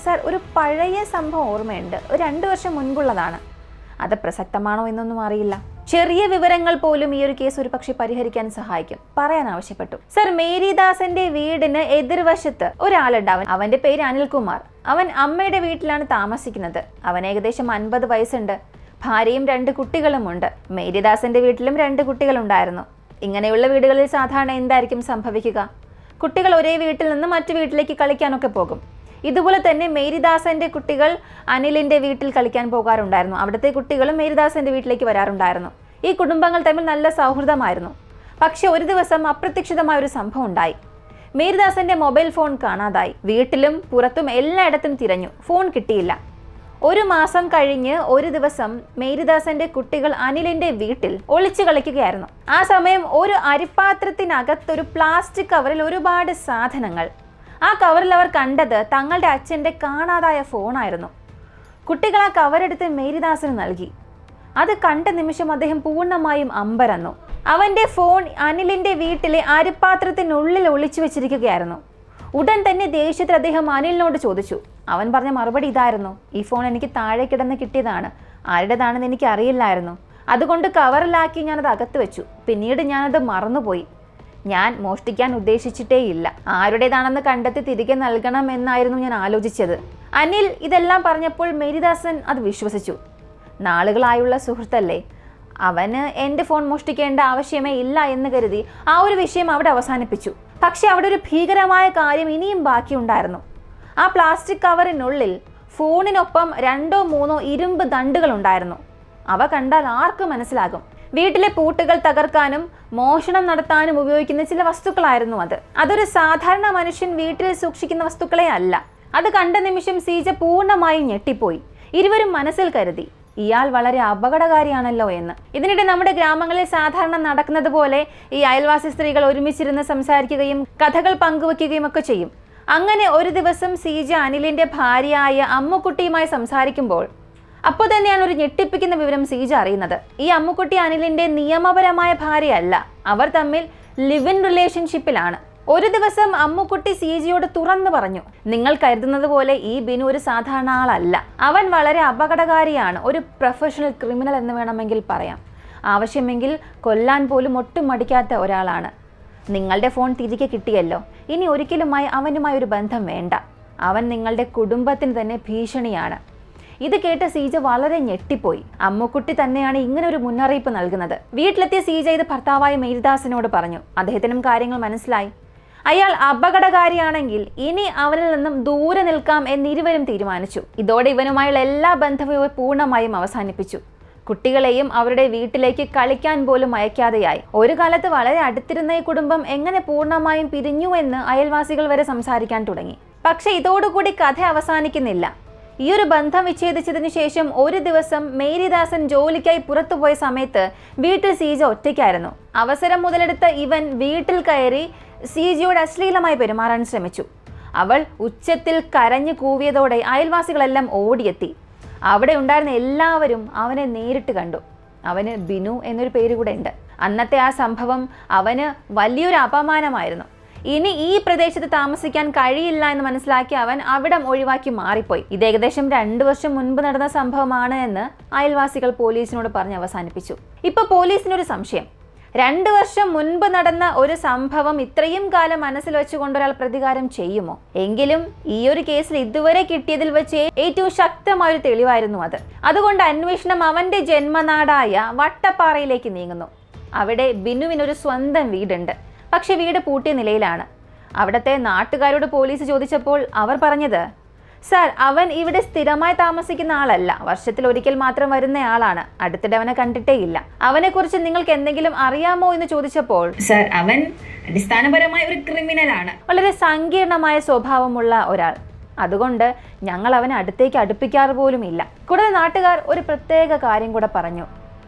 സർ, ഒരു പഴയ സംഭവം ഓർമ്മയുണ്ട്, ഒരു 2 വർഷം മുൻപുള്ളതാണ്. അത് പ്രസക്തമാണോ എന്നൊന്നും അറിയില്ല. ചെറിയ വിവരങ്ങൾ പോലും ഈ ഒരു കേസ് ഒരു പക്ഷെ പരിഹരിക്കാൻ സഹായിക്കും. പറയാൻ ആവശ്യപ്പെട്ടു. സർ, മേരിദാസന്റെ വീടിന് എതിർവശത്ത് ഒരാളുണ്ട്. അവന്റെ പേര് അനിൽകുമാർ. അവൻ അമ്മയുടെ വീട്ടിലാണ് താമസിക്കുന്നത്. അവൻ ഏകദേശം 50 വയസ്സുണ്ട്. ഭാര്യയും 2 കുട്ടികളുമുണ്ട്. മേരിദാസന്റെ വീട്ടിലും 2 കുട്ടികളുണ്ടായിരുന്നു. ഇങ്ങനെയുള്ള വീടുകളിൽ സാധാരണ എന്തായിരിക്കും സംഭവിക്കുക? കുട്ടികൾ ഒരേ വീട്ടിൽ നിന്ന് മറ്റു വീട്ടിലേക്ക് കളിക്കാനൊക്കെ പോകും. ഇതുപോലെ തന്നെ മേരിദാസന്റെ കുട്ടികൾ അനിലിന്റെ വീട്ടിൽ കളിക്കാൻ പോകാറുണ്ടായിരുന്നു. അവിടുത്തെ കുട്ടികളും മേരിദാസന്റെ വീട്ടിലേക്ക് വരാറുണ്ടായിരുന്നു. ഈ കുടുംബങ്ങൾ തമ്മിൽ നല്ല സൗഹൃദമായിരുന്നു. പക്ഷെ ഒരു ദിവസം അപ്രതീക്ഷിതമായ ഒരു സംഭവം ഉണ്ടായി. മേരിദാസന്റെ മൊബൈൽ ഫോൺ കാണാതായി. വീട്ടിലും പുറത്തും എല്ലായിടത്തും തിരഞ്ഞു. ഫോൺ കിട്ടിയില്ല. 1 മാസം കഴിഞ്ഞ് ഒരു ദിവസം മേരിദാസന്റെ കുട്ടികൾ അനിലിന്റെ വീട്ടിൽ ഒളിച്ചു കളിക്കുകയായിരുന്നു. ആ സമയം ഒരു അരിപ്പാത്രത്തിനകത്തൊരു പ്ലാസ്റ്റിക് കവറിൽ ഒരുപാട് സാധനങ്ങൾ. ആ കവറിൽ അവർ കണ്ടത് തങ്ങളുടെ അച്ഛൻ്റെ കാണാതായ ഫോണായിരുന്നു. കുട്ടികൾ ആ കവറെടുത്ത് മേരിദാസിന് നൽകി. അത് കണ്ട നിമിഷം അദ്ദേഹം പൂർണ്ണമായും അമ്പരന്നു. അവൻ്റെ ഫോൺ അനിലിൻ്റെ വീട്ടിലെ അരിപ്പാത്രത്തിനുള്ളിൽ ഒളിച്ചു വെച്ചിരിക്കുകയായിരുന്നു. ഉടൻ തന്നെ ദേഷ്യത്തിൽ അദ്ദേഹം അനിലിനോട് ചോദിച്ചു. അവൻ പറഞ്ഞ മറുപടി ഇതായിരുന്നു: ഈ ഫോൺ എനിക്ക് താഴെ കിടന്ന് കിട്ടിയതാണ്, ആരുടേതാണെന്ന് എനിക്ക് അറിയില്ലായിരുന്നു. അതുകൊണ്ട് കവറിലാക്കി ഞാനത് അകത്ത് വെച്ചു. പിന്നീട് ഞാനത് മറന്നുപോയി. ഞാൻ മോഷ്ടിക്കാൻ ഉദ്ദേശിച്ചിട്ടേയില്ല. ആരുടേതാണെന്ന് കണ്ടെത്തി തിരികെ നൽകണം എന്നായിരുന്നു ഞാൻ ആലോചിച്ചത്. അനിൽ ഇതെല്ലാം പറഞ്ഞപ്പോൾ മേരിദാസൻ അത് വിശ്വസിച്ചു. നാളുകളായുള്ള സുഹൃത്തല്ലേ, അവന് എൻ്റെ ഫോൺ മോഷ്ടിക്കേണ്ട ആവശ്യമേ ഇല്ല എന്ന് കരുതി ആ ഒരു വിഷയം അവിടെ അവസാനിപ്പിച്ചു. പക്ഷെ അവിടെ ഒരു ഭീകരമായ കാര്യം ഇനിയും ബാക്കിയുണ്ടായിരുന്നു. ആ പ്ലാസ്റ്റിക് കവറിനുള്ളിൽ ഫോണിനൊപ്പം 2-3 ഇരുമ്പ് ദണ്ടുകൾ ഉണ്ടായിരുന്നു. അവ കണ്ടാൽ ആർക്കും മനസ്സിലാകും വീട്ടിലെ പൂട്ടുകൾ തകർക്കാനും മോഷണം നടത്താനും ഉപയോഗിക്കുന്ന ചില വസ്തുക്കളായിരുന്നു അത്. അതൊരു സാധാരണ മനുഷ്യൻ വീട്ടിൽ സൂക്ഷിക്കുന്ന വസ്തുക്കളെ അല്ല. അത് കണ്ട നിമിഷം സീജ പൂർണ്ണമായും ഞെട്ടിപ്പോയി. ഇരുവരും മനസ്സിൽ കരുതി, ഇയാൾ വളരെ അപകടകാരിയാണല്ലോ എന്ന്. ഇതിനിടെ നമ്മുടെ ഗ്രാമങ്ങളിൽ സാധാരണ നടക്കുന്നത് പോലെ ഈ അയൽവാസി സ്ത്രീകൾ ഒരുമിച്ചിരുന്ന് സംസാരിക്കുകയും കഥകൾ പങ്കുവെക്കുകയും ഒക്കെ ചെയ്യും. അങ്ങനെ ഒരു ദിവസം സീജ അനിലിന്റെ ഭാര്യയായ അമ്മുക്കുട്ടിയുമായി സംസാരിക്കുമ്പോൾ അപ്പോൾ തന്നെയാണ് ഒരു ഞെട്ടിപ്പിക്കുന്ന വിവരം സീജ അറിയുന്നത്. ഈ അമ്മുക്കുട്ടി അനിലിന്റെ നിയമപരമായ ഭാര്യയല്ല, അവർ തമ്മിൽ ലിവ് ഇൻ റിലേഷൻഷിപ്പിലാണ്. ഒരു ദിവസം അമ്മുക്കുട്ടി സീജയോട് തുറന്നു പറഞ്ഞു, നിങ്ങൾ കരുതുന്നത് പോലെ ഈ ബിനു ഒരു സാധാരണ ആളല്ല. അവൻ വളരെ അപകടകാരിയാണ്, ഒരു പ്രൊഫഷണൽ ക്രിമിനൽ എന്ന് വേണമെങ്കിൽ പറയാം. ആവശ്യമെങ്കിൽ കൊല്ലാൻ പോലും ഒട്ടും മടിക്കാത്ത ഒരാളാണ്. നിങ്ങളുടെ ഫോൺ തിരികെ കിട്ടിയല്ലോ, ഇനി ഒരിക്കലുമായി അവനുമായി ഒരു ബന്ധം വേണ്ട. അവൻ നിങ്ങളുടെ കുടുംബത്തിന് തന്നെ ഭീഷണിയാണ്. ഇത് കേട്ട് സീജ വളരെ ഞെട്ടിപ്പോയി. അമ്മുക്കുട്ടി തന്നെയാണ് ഇങ്ങനെ ഒരു മുന്നറിയിപ്പ് നൽകുന്നത്. വീട്ടിലെത്തിയ സീജ ഇത് ഭർത്താവായ മേരിദാസിനോട് പറഞ്ഞു. അദ്ദേഹത്തിനും കാര്യങ്ങൾ മനസ്സിലായി. അയാൾ അപകടകാരിയാണെങ്കിൽ ഇനി അവനിൽ നിന്നും ദൂരെ നിൽക്കാം എന്നിരുവരും തീരുമാനിച്ചു. ഇതോടെ ഇവനുമായുള്ള എല്ലാ ബന്ധവും പൂർണ്ണമായും അവസാനിപ്പിച്ചു. കുട്ടികളെയും അവരുടെ വീട്ടിലേക്ക് കളിക്കാൻ പോലും അയക്കാതെയായി. ഒരു കാലത്ത് വളരെ അടുത്തിരുന്ന ഈ കുടുംബം എങ്ങനെ പൂർണ്ണമായും പിരിഞ്ഞു എന്ന് അയൽവാസികൾ വരെ സംസാരിക്കാൻ തുടങ്ങി. പക്ഷെ ഇതോടുകൂടി കഥ അവസാനിക്കുന്നില്ല. ഈ ഒരു ബന്ധം വിച്ഛേദിച്ചതിനു ശേഷം ഒരു ദിവസം മേരിദാസൻ ജോലിക്കായി പുറത്തുപോയ സമയത്ത് വീട്ടിൽ സീജ ഒറ്റയ്ക്കായിരുന്നു. അവസരം മുതലെടുത്ത ഇവൻ വീട്ടിൽ കയറി സീജയോട് അശ്ലീലമായി പെരുമാറാൻ ശ്രമിച്ചു. അവൾ ഉച്ചത്തിൽ കരഞ്ഞു കൂവിയതോടെ അയൽവാസികളെല്ലാം ഓടിയെത്തി. അവിടെ ഉണ്ടായിരുന്ന എല്ലാവരും അവനെ നേരിട്ട് കണ്ടു. അവന് ബിനു എന്നൊരു പേര് കൂടെ ഉണ്ട്. അന്നത്തെ ആ സംഭവം അവന് വലിയൊരു അപമാനമായിരുന്നു. ഇനി ഈ പ്രദേശത്ത് താമസിക്കാൻ കഴിയില്ല എന്ന് മനസ്സിലാക്കി അവൻ അവിടം ഒഴിവാക്കി മാറിപ്പോയി. ഇത് ഏകദേശം 2 വർഷം മുൻപ് നടന്ന സംഭവമാണ് എന്ന് അയൽവാസികൾ പോലീസിനോട് പറഞ്ഞ് അവസാനിപ്പിച്ചു. ഇപ്പൊ പോലീസിനൊരു സംശയം, 2 വർഷം മുൻപ് നടന്ന ഒരു സംഭവം ഇത്രയും കാലം മനസ്സിൽ വെച്ചുകൊണ്ട് ഒരാൾ പ്രതികാരം ചെയ്യുമോ? എങ്കിലും ഈ ഒരു കേസിൽ ഇതുവരെ കിട്ടിയതിൽ വെച്ച് ഏറ്റവും ശക്തമായ ഒരു തെളിവായിരുന്നു അത്. അതുകൊണ്ട് അന്വേഷണം അവന്റെ ജന്മനാടായ വട്ടപ്പാറയിലേക്ക് നീങ്ങുന്നു. അവിടെ ബിനുവിനൊരു സ്വന്തം വീടുണ്ട്. പക്ഷെ വീട് പൂട്ടിയ നിലയിലാണ്. അവിടുത്തെ നാട്ടുകാരോട് പോലീസ് ചോദിച്ചപ്പോൾ അവർ പറഞ്ഞത്, സർ, അവൻ ഇവിടെ സ്ഥിരമായി താമസിക്കുന്ന ആളല്ല, വർഷത്തിൽ ഒരിക്കൽ മാത്രം വരുന്ന ആളാണ്, അടുത്തിടെ അവനെ കണ്ടിട്ടേ ഇല്ല. അവനെക്കുറിച്ച് നിങ്ങൾക്ക് എന്തെങ്കിലും അറിയാമോ എന്ന് ചോദിച്ചപ്പോൾ, സർ, അവൻ അടിസ്ഥാനപരമായ ഒരു ക്രിമിനലാണ്, വളരെ സങ്കീർണമായ സ്വഭാവമുള്ള ഒരാൾ, അതുകൊണ്ട് ഞങ്ങൾ അവനെ അടുത്തേക്ക് അടുപ്പിക്കാറ് പോലും ഇല്ല. കൂടാതെ നാട്ടുകാർ ഒരു പ്രത്യേക കാര്യം കൂടെ പറഞ്ഞു,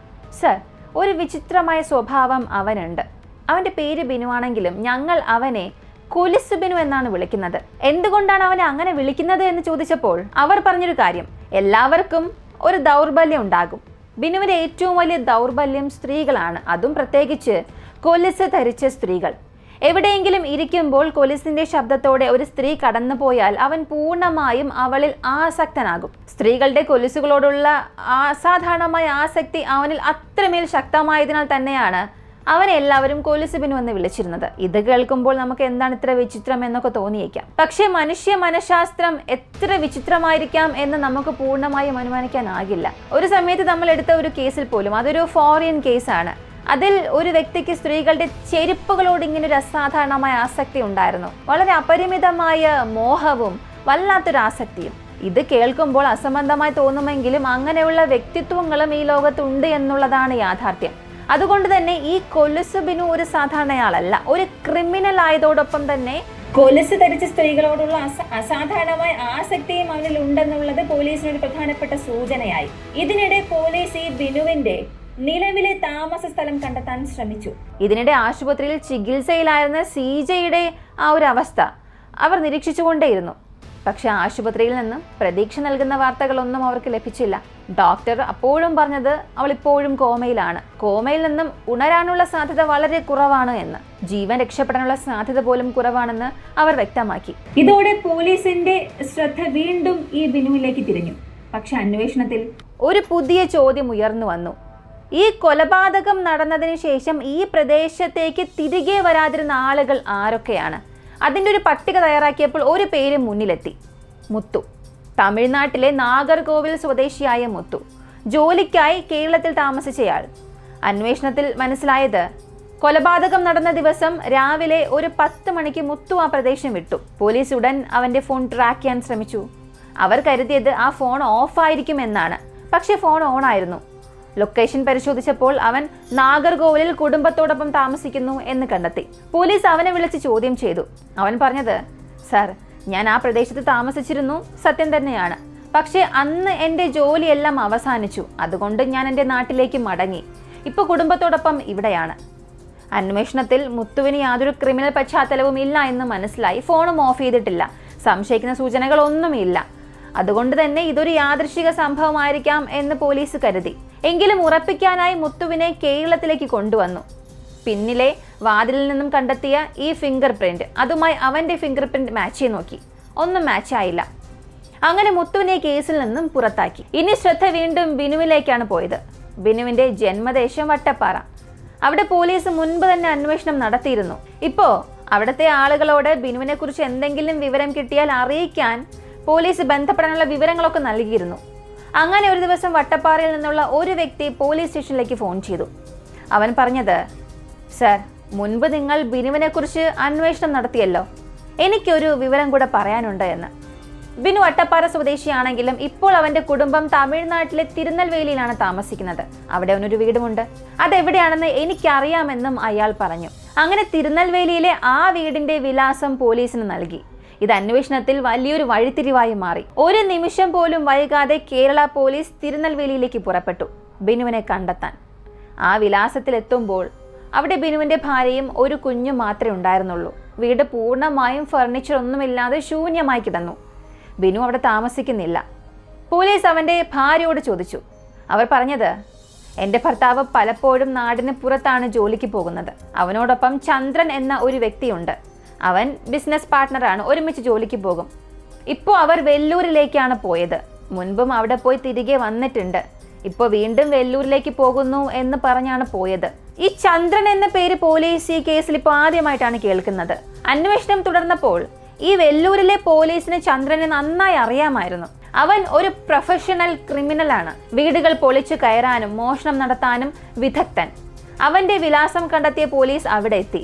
സർ, ഒരു വിചിത്രമായ സ്വഭാവം അവനുണ്ട്. അവൻ്റെ പേര് ബിനു ആണെങ്കിലും ഞങ്ങൾ അവനെ കുലിസ് ബിനു എന്നാണ് വിളിക്കുന്നത്. എന്തുകൊണ്ടാണ് അവനെ അങ്ങനെ വിളിക്കുന്നത് എന്ന് ചോദിച്ചപ്പോൾ അവർ പറഞ്ഞൊരു കാര്യം, എല്ലാവർക്കും ഒരു ദൗർബല്യം ഉണ്ടാകും. ബിനുവിൻ്റെ ഏറ്റവും വലിയ ദൗർബല്യം സ്ത്രീകളാണ്, അതും പ്രത്യേകിച്ച് കൊലിസ് ധരിച്ച സ്ത്രീകൾ. എവിടെയെങ്കിലും ഇരിക്കുമ്പോൾ കൊലിസിന്റെ ശബ്ദത്തോടെ ഒരു സ്ത്രീ കടന്നു പോയാൽ അവൻ പൂർണ്ണമായും അവളിൽ ആസക്തനാകും. സ്ത്രീകളുടെ കൊലിസുകളോടുള്ള അസാധാരണമായ ആസക്തി അവനിൽ അത്രമേൽ ശക്തമായതിനാൽ തന്നെയാണ് അവനെ എല്ലാവരും കൊലിസ് ബിനു എന്ന് വിളിച്ചിരുന്നത്. ഇത് കേൾക്കുമ്പോൾ നമുക്ക് എന്താണ് ഇത്ര വിചിത്രം എന്നൊക്കെ തോന്നിയേക്കാം. പക്ഷേ മനുഷ്യ മനഃശാസ്ത്രം എത്ര വിചിത്രമായിരിക്കാം എന്ന് നമുക്ക് പൂർണ്ണമായും അനുമാനിക്കാനാകില്ല. ഒരു സമയത്ത് നമ്മൾ എടുത്ത ഒരു കേസിൽ പോലും, അതൊരു ഫോറിൻ കേസാണ്, അതിൽ ഒരു വ്യക്തിക്ക് സ്ത്രീകളുടെ ചെരുപ്പുകളോട് ഇങ്ങനെ ഒരു അസാധാരണമായ ആസക്തി ഉണ്ടായിരുന്നു. വളരെ അപരിമിതമായ മോഹവും വല്ലാത്തൊരു ആസക്തിയും. ഇത് കേൾക്കുമ്പോൾ അസംബന്ധമായി തോന്നുമെങ്കിലും അങ്ങനെയുള്ള വ്യക്തിത്വങ്ങളും ഈ ലോകത്തുണ്ട് എന്നുള്ളതാണ് യാഥാർത്ഥ്യം. അതുകൊണ്ട് തന്നെ ഈ കൊലുസ് ബിനു ഒരു സാധാരണയാളല്ല, ഒരു ക്രിമിനൽ ആയതോടൊപ്പം തന്നെ കൊലുസ് ധരിച്ച സ്ത്രീകളോടുള്ള അസാധാരണമായ ആസക്തിയും അവനിൽ ഉണ്ടെന്നുള്ളത് പോലീസിനൊരു പ്രധാനപ്പെട്ട സൂചനയായി. ഇതിനിടെ പോലീസ് ഈ ബിനുവിന്റെ നിലവിലെ താമസ സ്ഥലം കണ്ടെത്താൻ ശ്രമിച്ചു. ഇതിനിടെ ആശുപത്രിയിൽ ചികിത്സയിലായിരുന്ന സീജയുടെ ആ ഒരു അവസ്ഥ, അവർ നിരീക്ഷിച്ചുകൊണ്ടേയിരുന്നു. പക്ഷെ ആശുപത്രിയിൽ നിന്നും പ്രതീക്ഷ നൽകുന്ന വാർത്തകളൊന്നും അവർക്ക് ലഭിച്ചില്ല. ഡോക്ടർ അപ്പോഴും പറഞ്ഞത് അവൾ ഇപ്പോഴും കോമയിലാണ്, കോമയിൽ നിന്നും ഉണരാനുള്ള സാധ്യത വളരെ കുറവാണ് എന്ന്, ജീവൻ രക്ഷപ്പെടാനുള്ള സാധ്യത പോലും കുറവാണെന്ന് അവർ വ്യക്തമാക്കി. ഇതോടെ പോലീസിന്റെ ശ്രദ്ധ വീണ്ടും ഈ ബിനുവിലേക്ക് തിരിഞ്ഞു. പക്ഷെ അന്വേഷണത്തിൽ ഒരു പുതിയ ചോദ്യം ഉയർന്നു വന്നു. ഈ കൊലപാതകം നടന്നതിന് ശേഷം ഈ പ്രദേശത്തേക്ക് തിരികെ വരാതിരുന്ന ആളുകൾ ആരൊക്കെയാണ്? അതിൻ്റെ ഒരു പട്ടിക തയ്യാറാക്കിയപ്പോൾ ഒരു പേര് മുന്നിലെത്തി. മുത്തു. തമിഴ്നാട്ടിലെ നാഗർകോവിൽ സ്വദേശിയായ മുത്തു, ജോലിക്കായി കേരളത്തിൽ താമസിച്ചയാൾ. അന്വേഷണത്തിൽ മനസ്സിലായത്, കൊലപാതകം നടന്ന ദിവസം രാവിലെ ഒരു 10 മണിക്ക് മുത്തു ആ പ്രദേശം വിട്ടു. പോലീസ് ഉടൻ അവന്റെ ഫോൺ ട്രാക്ക് ചെയ്യാൻ ശ്രമിച്ചു. അവർ കരുതിയത് ആ ഫോൺ ഓഫായിരിക്കും എന്നാണ്. പക്ഷെ ഫോൺ ഓൺ ആയിരുന്നു. ലൊക്കേഷൻ പരിശോധിച്ചപ്പോൾ അവൻ നാഗർകോവിലിൽ കുടുംബത്തോടൊപ്പം താമസിക്കുന്നു എന്ന് കണ്ടെത്തി. പോലീസ് അവനെ വിളിച്ച് ചോദ്യം ചെയ്തു. അവൻ പറഞ്ഞത്, സർ, ഞാൻ ആ പ്രദേശത്ത് താമസിച്ചിരുന്നു, സത്യം തന്നെയാണ്. പക്ഷേ അന്ന് എൻ്റെ ജോലിയെല്ലാം അവസാനിച്ചു, അതുകൊണ്ട് ഞാൻ എൻ്റെ നാട്ടിലേക്ക് മടങ്ങി. ഇപ്പോൾ കുടുംബത്തോടൊപ്പം ഇവിടെയാണ്. അന്വേഷണത്തിൽ മുത്തുവിന് യാതൊരു ക്രിമിനൽ പശ്ചാത്തലവും ഇല്ല എന്ന് മനസ്സിലായി. ഫോണും ഓഫ് ചെയ്തിട്ടില്ല, സംശയിക്കുന്ന സൂചനകളൊന്നുമില്ല. അതുകൊണ്ട് തന്നെ ഇതൊരു യാദൃശ്ചിക സംഭവമായിരിക്കാം എന്ന് പോലീസ് കരുതി. എങ്കിലും ഉറപ്പിക്കാനായി മുത്തുവിനെ കേരളത്തിലേക്ക് കൊണ്ടുവന്നു. പിന്നിലെ വാതിലിൽ നിന്നും കണ്ടെത്തിയ ഈ ഫിംഗർ പ്രിന്റ്, അതുമായി അവന്റെ ഫിംഗർ പ്രിന്റ് മാച്ച് ചെയ്ത് നോക്കി. ഒന്നും മാച്ച് ആയില്ല. അങ്ങനെ മുത്തുവിനെ കേസിൽ നിന്നും പുറത്താക്കി. ഇനി ശ്രദ്ധ വീണ്ടും ബിനുവിലേക്കാണ് പോയത്. ബിനുവിന്റെ ജന്മദേശം വട്ടപ്പാറ. അവിടെ പോലീസ് മുൻപ് തന്നെ അന്വേഷണം നടത്തിയിരുന്നു. ഇപ്പോ അവിടുത്തെ ആളുകളോട് ബിനുവിനെ കുറിച്ച് എന്തെങ്കിലും വിവരം കിട്ടിയാൽ അറിയിക്കാൻ പോലീസ് ബന്ധപ്പെടാനുള്ള വിവരങ്ങളൊക്കെ നൽകിയിരുന്നു. അങ്ങനെ ഒരു ദിവസം വട്ടപ്പാറയിൽ നിന്നുള്ള ഒരു വ്യക്തി പോലീസ് സ്റ്റേഷനിലേക്ക് ഫോൺ ചെയ്തു. അവൻ പറഞ്ഞത്, സർ, മുൻപ് നിങ്ങൾ ബിനുവിനെ കുറിച്ച് അന്വേഷണം നടത്തിയല്ലോ, എനിക്കൊരു വിവരം കൂടെ പറയാനുണ്ട് എന്ന്. ബിനു വട്ടപ്പാറ സ്വദേശിയാണെങ്കിലും ഇപ്പോൾ അവന്റെ കുടുംബം തമിഴ്നാട്ടിലെ തിരുനെൽവേലിയിലാണ് താമസിക്കുന്നത്. അവിടെ അവനൊരു വീടുമുണ്ട്. അതെവിടെയാണെന്ന് എനിക്കറിയാമെന്നും അയാൾ പറഞ്ഞു. അങ്ങനെ തിരുനെൽവേലിയിലെ ആ വീടിന്റെ വിലാസം പോലീസിന് നൽകി. ഇത് അന്വേഷണത്തിൽ വലിയൊരു വഴിത്തിരിവായി മാറി. ഒരു നിമിഷം പോലും വൈകാതെ കേരള പോലീസ് തിരുനെൽവേലിയിലേക്ക് പുറപ്പെട്ടു ബിനുവിനെ കണ്ടെത്താൻ. ആ വിലാസത്തിലെത്തുമ്പോൾ അവിടെ ബിനുവിന്റെ ഭാര്യയും ഒരു കുഞ്ഞും മാത്രമേ ഉണ്ടായിരുന്നുള്ളൂ. വീട് പൂർണ്ണമായും ഫർണിച്ചർ ഒന്നുമില്ലാതെ ശൂന്യമായി കിടന്നു. ബിനു അവിടെ താമസിക്കുന്നില്ല. പോലീസ് അവന്റെ ഭാര്യയോട് ചോദിച്ചു. അവർ പറഞ്ഞത്, എൻ്റെ ഭർത്താവ് പലപ്പോഴും നാടിന് പുറത്താണ് ജോലിക്ക് പോകുന്നത്. അവനോടൊപ്പം ചന്ദ്രൻ എന്ന ഒരു വ്യക്തിയുണ്ട്. അവൻ ബിസിനസ് പാർട്ട്ണറാണ്, ഒരുമിച്ച് ജോലിക്ക് പോകും. ഇപ്പോൾ അവർ വെല്ലൂരിലേക്കാണ് പോയത്. മുൻപും അവിടെ പോയി തിരികെ വന്നിട്ടുണ്ട്. ഇപ്പോൾ വീണ്ടും വെല്ലൂരിലേക്ക് പോകുന്നു എന്ന് പറഞ്ഞാണ് പോയത്. ഈ ചന്ദ്രൻ എന്ന പേര് പോലീസ് ഈ കേസിൽ ഇപ്പോൾ ആദ്യമായിട്ടാണ് കേൾക്കുന്നത്. അന്വേഷണം തുടർന്നപ്പോൾ ഈ വെല്ലൂരിലെ പോലീസിന് ചന്ദ്രനെ നന്നായി അറിയാമായിരുന്നു. അവൻ ഒരു പ്രൊഫഷണൽ ക്രിമിനലാണ്. വീടുകൾ പൊളിച്ചു കയറാനും മോഷണം നടത്താനും വിദഗ്ധൻ. അവന്റെ വിലാസം കണ്ടെത്തിയ പോലീസ് അവിടെ എത്തി.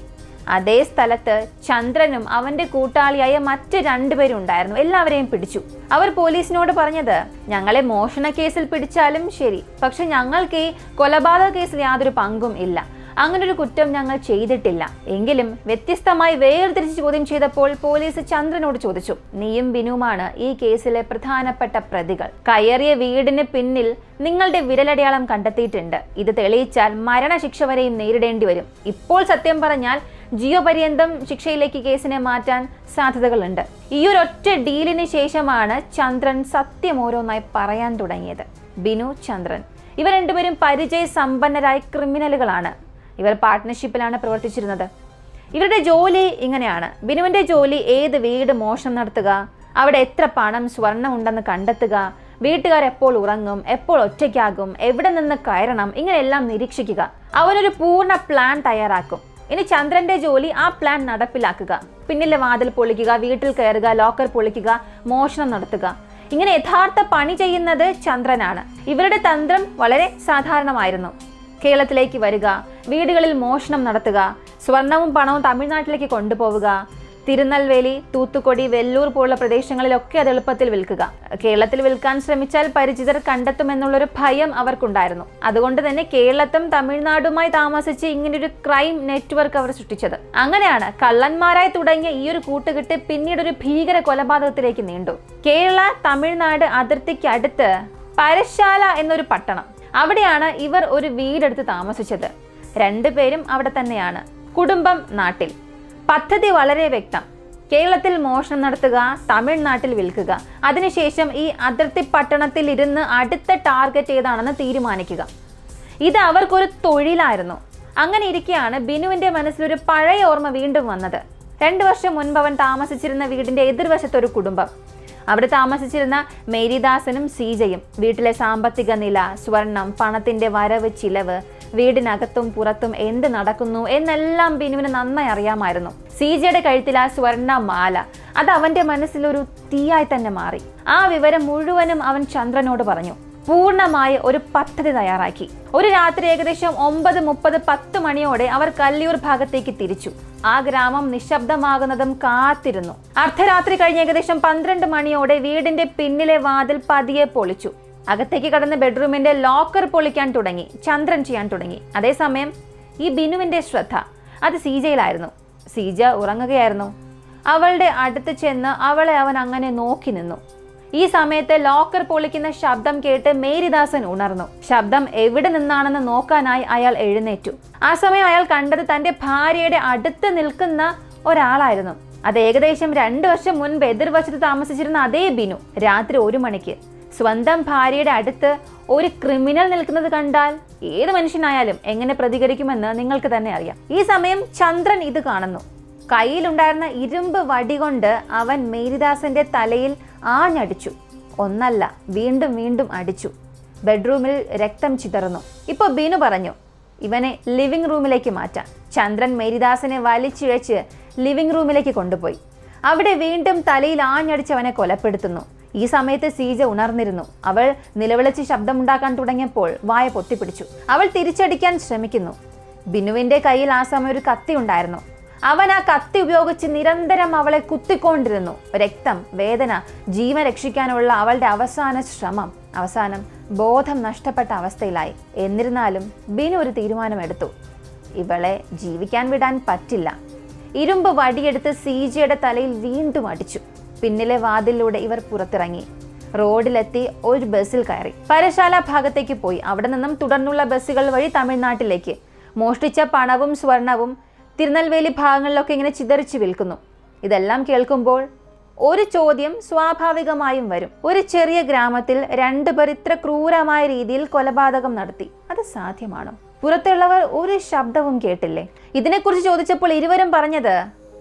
അതേ സ്ഥലത്ത് ചന്ദ്രനും അവന്റെ കൂട്ടാളിയായ മറ്റ് 2 പേരും ഉണ്ടായിരുന്നു. എല്ലാവരെയും പിടിച്ചു. അവർ പോലീസിനോട് പറഞ്ഞത്, ഞങ്ങളെ മോഷണ കേസിൽ പിടിച്ചാലും ശരി, പക്ഷെ ഞങ്ങൾക്ക് ഈ കൊലപാതക കേസിൽ യാതൊരു പങ്കും ഇല്ല. അങ്ങനൊരു കുറ്റം ഞങ്ങൾ ചെയ്തിട്ടില്ല. എങ്കിലും വ്യത്യസ്തമായി വേർതിരിച്ച് ചോദ്യം ചെയ്തപ്പോൾ പോലീസ് ചന്ദ്രനോട് ചോദിച്ചു, നീയും ബിനുവുമാണ് ഈ കേസിലെ പ്രധാനപ്പെട്ട പ്രതികൾ. കയറിയ വീടിന് പിന്നിൽ നിങ്ങളുടെ വിരലടയാളം കണ്ടെത്തിയിട്ടുണ്ട്. ഇത് തെളിയിച്ചാൽ മരണശിക്ഷ വരെയും നേരിടേണ്ടി വരും. ഇപ്പോൾ സത്യം പറഞ്ഞാൽ ജീവപര്യന്തം ശിക്ഷയിലേക്ക് കേസിനെ മാറ്റാൻ സാധ്യതകളുണ്ട്. ഈ ഒരു ഒറ്റ ഡീലിന് ശേഷമാണ് ചന്ദ്രൻ സത്യം ഓരോന്നായി പറയാൻ തുടങ്ങിയത്. ബിനു, ചന്ദ്രൻ, ഇവർ 2 പേരും പരിചയ സമ്പന്നരായ ക്രിമിനലുകളാണ്. ഇവർ പാർട്ട്ണർഷിപ്പിലാണ് പ്രവർത്തിച്ചിരുന്നത്. ഇവരുടെ ജോലി ഇങ്ങനെയാണ്. ബിനുവിന്റെ ജോലി ഏത് വീട് മോഷണം നടത്തുക, അവിടെ എത്ര പണം സ്വർണം ഉണ്ടെന്ന് കണ്ടെത്തുക, വീട്ടുകാർ എപ്പോൾ ഉറങ്ങും, എപ്പോൾ ഒറ്റയ്ക്കാകും, എവിടെ നിന്ന് കയറണം, ഇങ്ങനെയെല്ലാം നിരീക്ഷിക്കുക. അവനൊരു പൂർണ്ണ പ്ലാൻ തയ്യാറാക്കും. ഇനി ചന്ദ്രന്റെ ജോലി ആ പ്ലാൻ നടപ്പിലാക്കുക. പിന്നിലെ വാതിൽ പൊളിക്കുക, വീട്ടിൽ കയറുക, ലോക്കർ പൊളിക്കുക, മോഷണം നടത്തുക. ഇങ്ങനെ യഥാർത്ഥ പണി ചെയ്യുന്നത് ചന്ദ്രനാണ്. ഇവരുടെ തന്ത്രം വളരെ സാധാരണമായിരുന്നു. കേരളത്തിലേക്ക് വരിക, വീടുകളിൽ മോഷണം നടത്തുക, സ്വർണവും പണവും തമിഴ്നാട്ടിലേക്ക് കൊണ്ടുപോവുക, തിരുനെൽവേലി, തൂത്തുക്കുടി, വെല്ലൂർ പോലുള്ള പ്രദേശങ്ങളിലൊക്കെ അത് എളുപ്പത്തിൽ വിൽക്കുക. കേരളത്തിൽ വിൽക്കാൻ ശ്രമിച്ചാൽ പരിചിതർ കണ്ടെത്തുമെന്നുള്ളൊരു ഭയം അവർക്കുണ്ടായിരുന്നു. അതുകൊണ്ട് തന്നെ കേരളത്തും തമിഴ്നാടുമായി താമസിച്ച് ഇങ്ങനൊരു ക്രൈം നെറ്റ്വർക്ക് അവർ സൃഷ്ടിച്ചത്. അങ്ങനെയാണ് കള്ളന്മാരായി തുടങ്ങിയ ഈ ഒരു കൂട്ടുകെട്ട് പിന്നീട് ഒരു ഭീകര കൊലപാതകത്തിലേക്ക് നീണ്ടു. കേരള തമിഴ്നാട് അതിർത്തിക്ക് അടുത്ത് പരശാല എന്നൊരു പട്ടണം, അവിടെയാണ് ഇവർ ഒരു വീടെടുത്ത് താമസിച്ചത്. 2 പേരും അവിടെ തന്നെയാണ്. കുടുംബം നാട്ടിൽ. പദ്ധതി വളരെ വ്യക്തം. കേരളത്തിൽ മോഷണം നടത്തുക, തമിഴ്നാട്ടിൽ വിൽക്കുക, അതിനുശേഷം ഈ അതിർത്തി പട്ടണത്തിൽ ഇരുന്ന് അടുത്ത ടാർഗറ്റ് ഏതാണെന്ന് തീരുമാനിക്കുക. ഇത് അവർക്കൊരു തൊഴിലായിരുന്നു. അങ്ങനെ ഇരിക്കെയാണ് ബിനുവിന്റെ മനസ്സിലൊരു പഴയ ഓർമ്മ വീണ്ടും വന്നത്. 2 വർഷം മുൻപ് അവൻ താമസിച്ചിരുന്ന വീടിന്റെ എതിർവശത്തൊരു കുടുംബം. അവിടെ താമസിച്ചിരുന്ന മേരിദാസനും സീജയും. വീട്ടിലെ സാമ്പത്തിക നില, സ്വർണം, പണത്തിന്റെ വരവ് ചിലവ്, വീടിനകത്തും പുറത്തും എന്ത് നടക്കുന്നു എന്നെല്ലാം ബിനുവിന് നന്നായി അറിയാമായിരുന്നു. സീജയുടെ കഴുത്തിൽ ആ സ്വർണ്ണ മാല, അത് അവന്റെ മനസ്സിലൊരു തീയായി തന്നെ മാറി. ആ വിവരം മുഴുവനും അവൻ ചന്ദ്രനോട് പറഞ്ഞു. പൂർണ്ണമായ ഒരു പദ്ധതി തയ്യാറാക്കി. ഒരു രാത്രി ഏകദേശം 9:30, 10 മണിയോടെ അവർ കല്ലിയൂർ ഭാഗത്തേക്ക് തിരിച്ചു. ആ ഗ്രാമം നിശബ്ദമാകുന്നതും കാത്തിരുന്നു. അർദ്ധരാത്രി കഴിഞ്ഞ് ഏകദേശം 12 മണിയോടെ വീടിന്റെ പിന്നിലെ വാതിൽ പതിയെ പൊളിച്ചു. അകത്തേക്ക് കടന്ന് ബെഡ്റൂമിന്റെ ലോക്കർ പൊളിക്കാൻ തുടങ്ങി. ചന്ദ്രൻ ചെയ്യാൻ തുടങ്ങി. അതേസമയം ഈ ബിനുവിന്റെ ശ്രദ്ധ അത് സീജയിലായിരുന്നു. സീജ ഉറങ്ങുകയായിരുന്നു. അവളുടെ അടുത്ത് ചെന്ന് അവളെ അവൻ അങ്ങനെ നോക്കി നിന്നു. ഈ സമയത്ത് ലോക്കർ പൊളിക്കുന്ന ശബ്ദം കേട്ട് മേരിദാസൻ ഉണർന്നു. ശബ്ദം എവിടെ നിന്നാണെന്ന് നോക്കാനായി അയാൾ എഴുന്നേറ്റു. ആ സമയം അയാൾ കണ്ടത് തന്റെ ഭാര്യയുടെ അടുത്ത് നിൽക്കുന്ന ഒരാളായിരുന്നു. അത് ഏകദേശം 2 വർഷം മുൻപ് എതിർവശത്ത് താമസിച്ചിരുന്ന അതേ ബിനു. രാത്രി 1 മണിക്ക് സ്വന്തം ഭാര്യയുടെ അടുത്ത് ഒരു ക്രിമിനൽ നിൽക്കുന്നത് കണ്ടാൽ ഏത് മനുഷ്യനായാലും എങ്ങനെ പ്രതികരിക്കുമെന്ന് നിങ്ങൾക്ക് തന്നെ അറിയാം. ഈ സമയം ചന്ദ്രൻ ഇത് കാണുന്നു. കയ്യിലുണ്ടായിരുന്ന ഇരുമ്പ് വടി കൊണ്ട് അവൻ മേരിദാസന്റെ തലയിൽ ആഞ്ഞടിച്ചു. ഒന്നല്ല, വീണ്ടും വീണ്ടും അടിച്ചു. ബെഡ്റൂമിൽ രക്തം ചിതറുന്നു. ഇപ്പൊ ബിനു പറഞ്ഞു, ഇവനെ ലിവിംഗ് റൂമിലേക്ക് മാറ്റാൻ. ചന്ദ്രൻ മേരിദാസനെ വലിച്ചിഴച്ച് ലിവിംഗ് റൂമിലേക്ക് കൊണ്ടുപോയി. അവിടെ വീണ്ടും തലയിൽ ആഞ്ഞടിച്ച് അവനെ കൊലപ്പെടുത്തുന്നു. ഈ സമയത്ത് സീജ ഉണർന്നിരുന്നു. അവൾ നിലവിളിച്ച് ശബ്ദമുണ്ടാക്കാൻ തുടങ്ങിയപ്പോൾ വായ പൊത്തിപ്പിടിച്ചു. അവൾ തിരിച്ചടിക്കാൻ ശ്രമിക്കുന്നു. ബിനുവിന്റെ കയ്യിൽ ആ സമയം ഒരു കത്തി ഉണ്ടായിരുന്നു. അവൻ ആ കത്തി ഉപയോഗിച്ച് നിരന്തരം അവളെ കുത്തിക്കൊണ്ടിരുന്നു. രക്തം, വേദന, ജീവൻ രക്ഷിക്കാനുള്ള അവളുടെ അവസാന ശ്രമം. അവസാനം ബോധം നഷ്ടപ്പെട്ട അവസ്ഥയിലായി. എന്നിരുന്നാലും ബിനു ഒരു തീരുമാനമെടുത്തു. ഇവളെ ജീവിക്കാൻ വിടാൻ പറ്റില്ല. ഇരുമ്പ് വടിയെടുത്ത് സീജയുടെ തലയിൽ വീണ്ടും അടിച്ചു. പിന്നിലെ വാതിലിലൂടെ ഇവർ പുറത്തിറങ്ങി. റോഡിലെത്തി ഒരു ബസ്സിൽ കയറി പരശാല ഭാഗത്തേക്ക് പോയി. അവിടെ നിന്നും തുടർന്നുള്ള ബസ്സുകൾ വഴി തമിഴ്നാട്ടിലേക്ക്. മോഷ്ടിച്ച പണവും സ്വർണവും തിരുനെൽവേലി ഭാഗങ്ങളിലൊക്കെ ഇങ്ങനെ ചിതറിച്ച് വിൽക്കുന്നു. ഇതെല്ലാം കേൾക്കുമ്പോൾ ഒരു ചോദ്യം സ്വാഭാവികമായും വരും. ഒരു ചെറിയ ഗ്രാമത്തിൽ 2 പേർ ഇത്ര ക്രൂരമായ രീതിയിൽ കൊലപാതകം നടത്തി, അത് സാധ്യമാണോ? പുറത്തുള്ളവർ ഒരു ശബ്ദവും കേട്ടില്ലേ? ഇതിനെക്കുറിച്ച് ചോദിച്ചപ്പോൾ ഇരുവരും പറഞ്ഞത്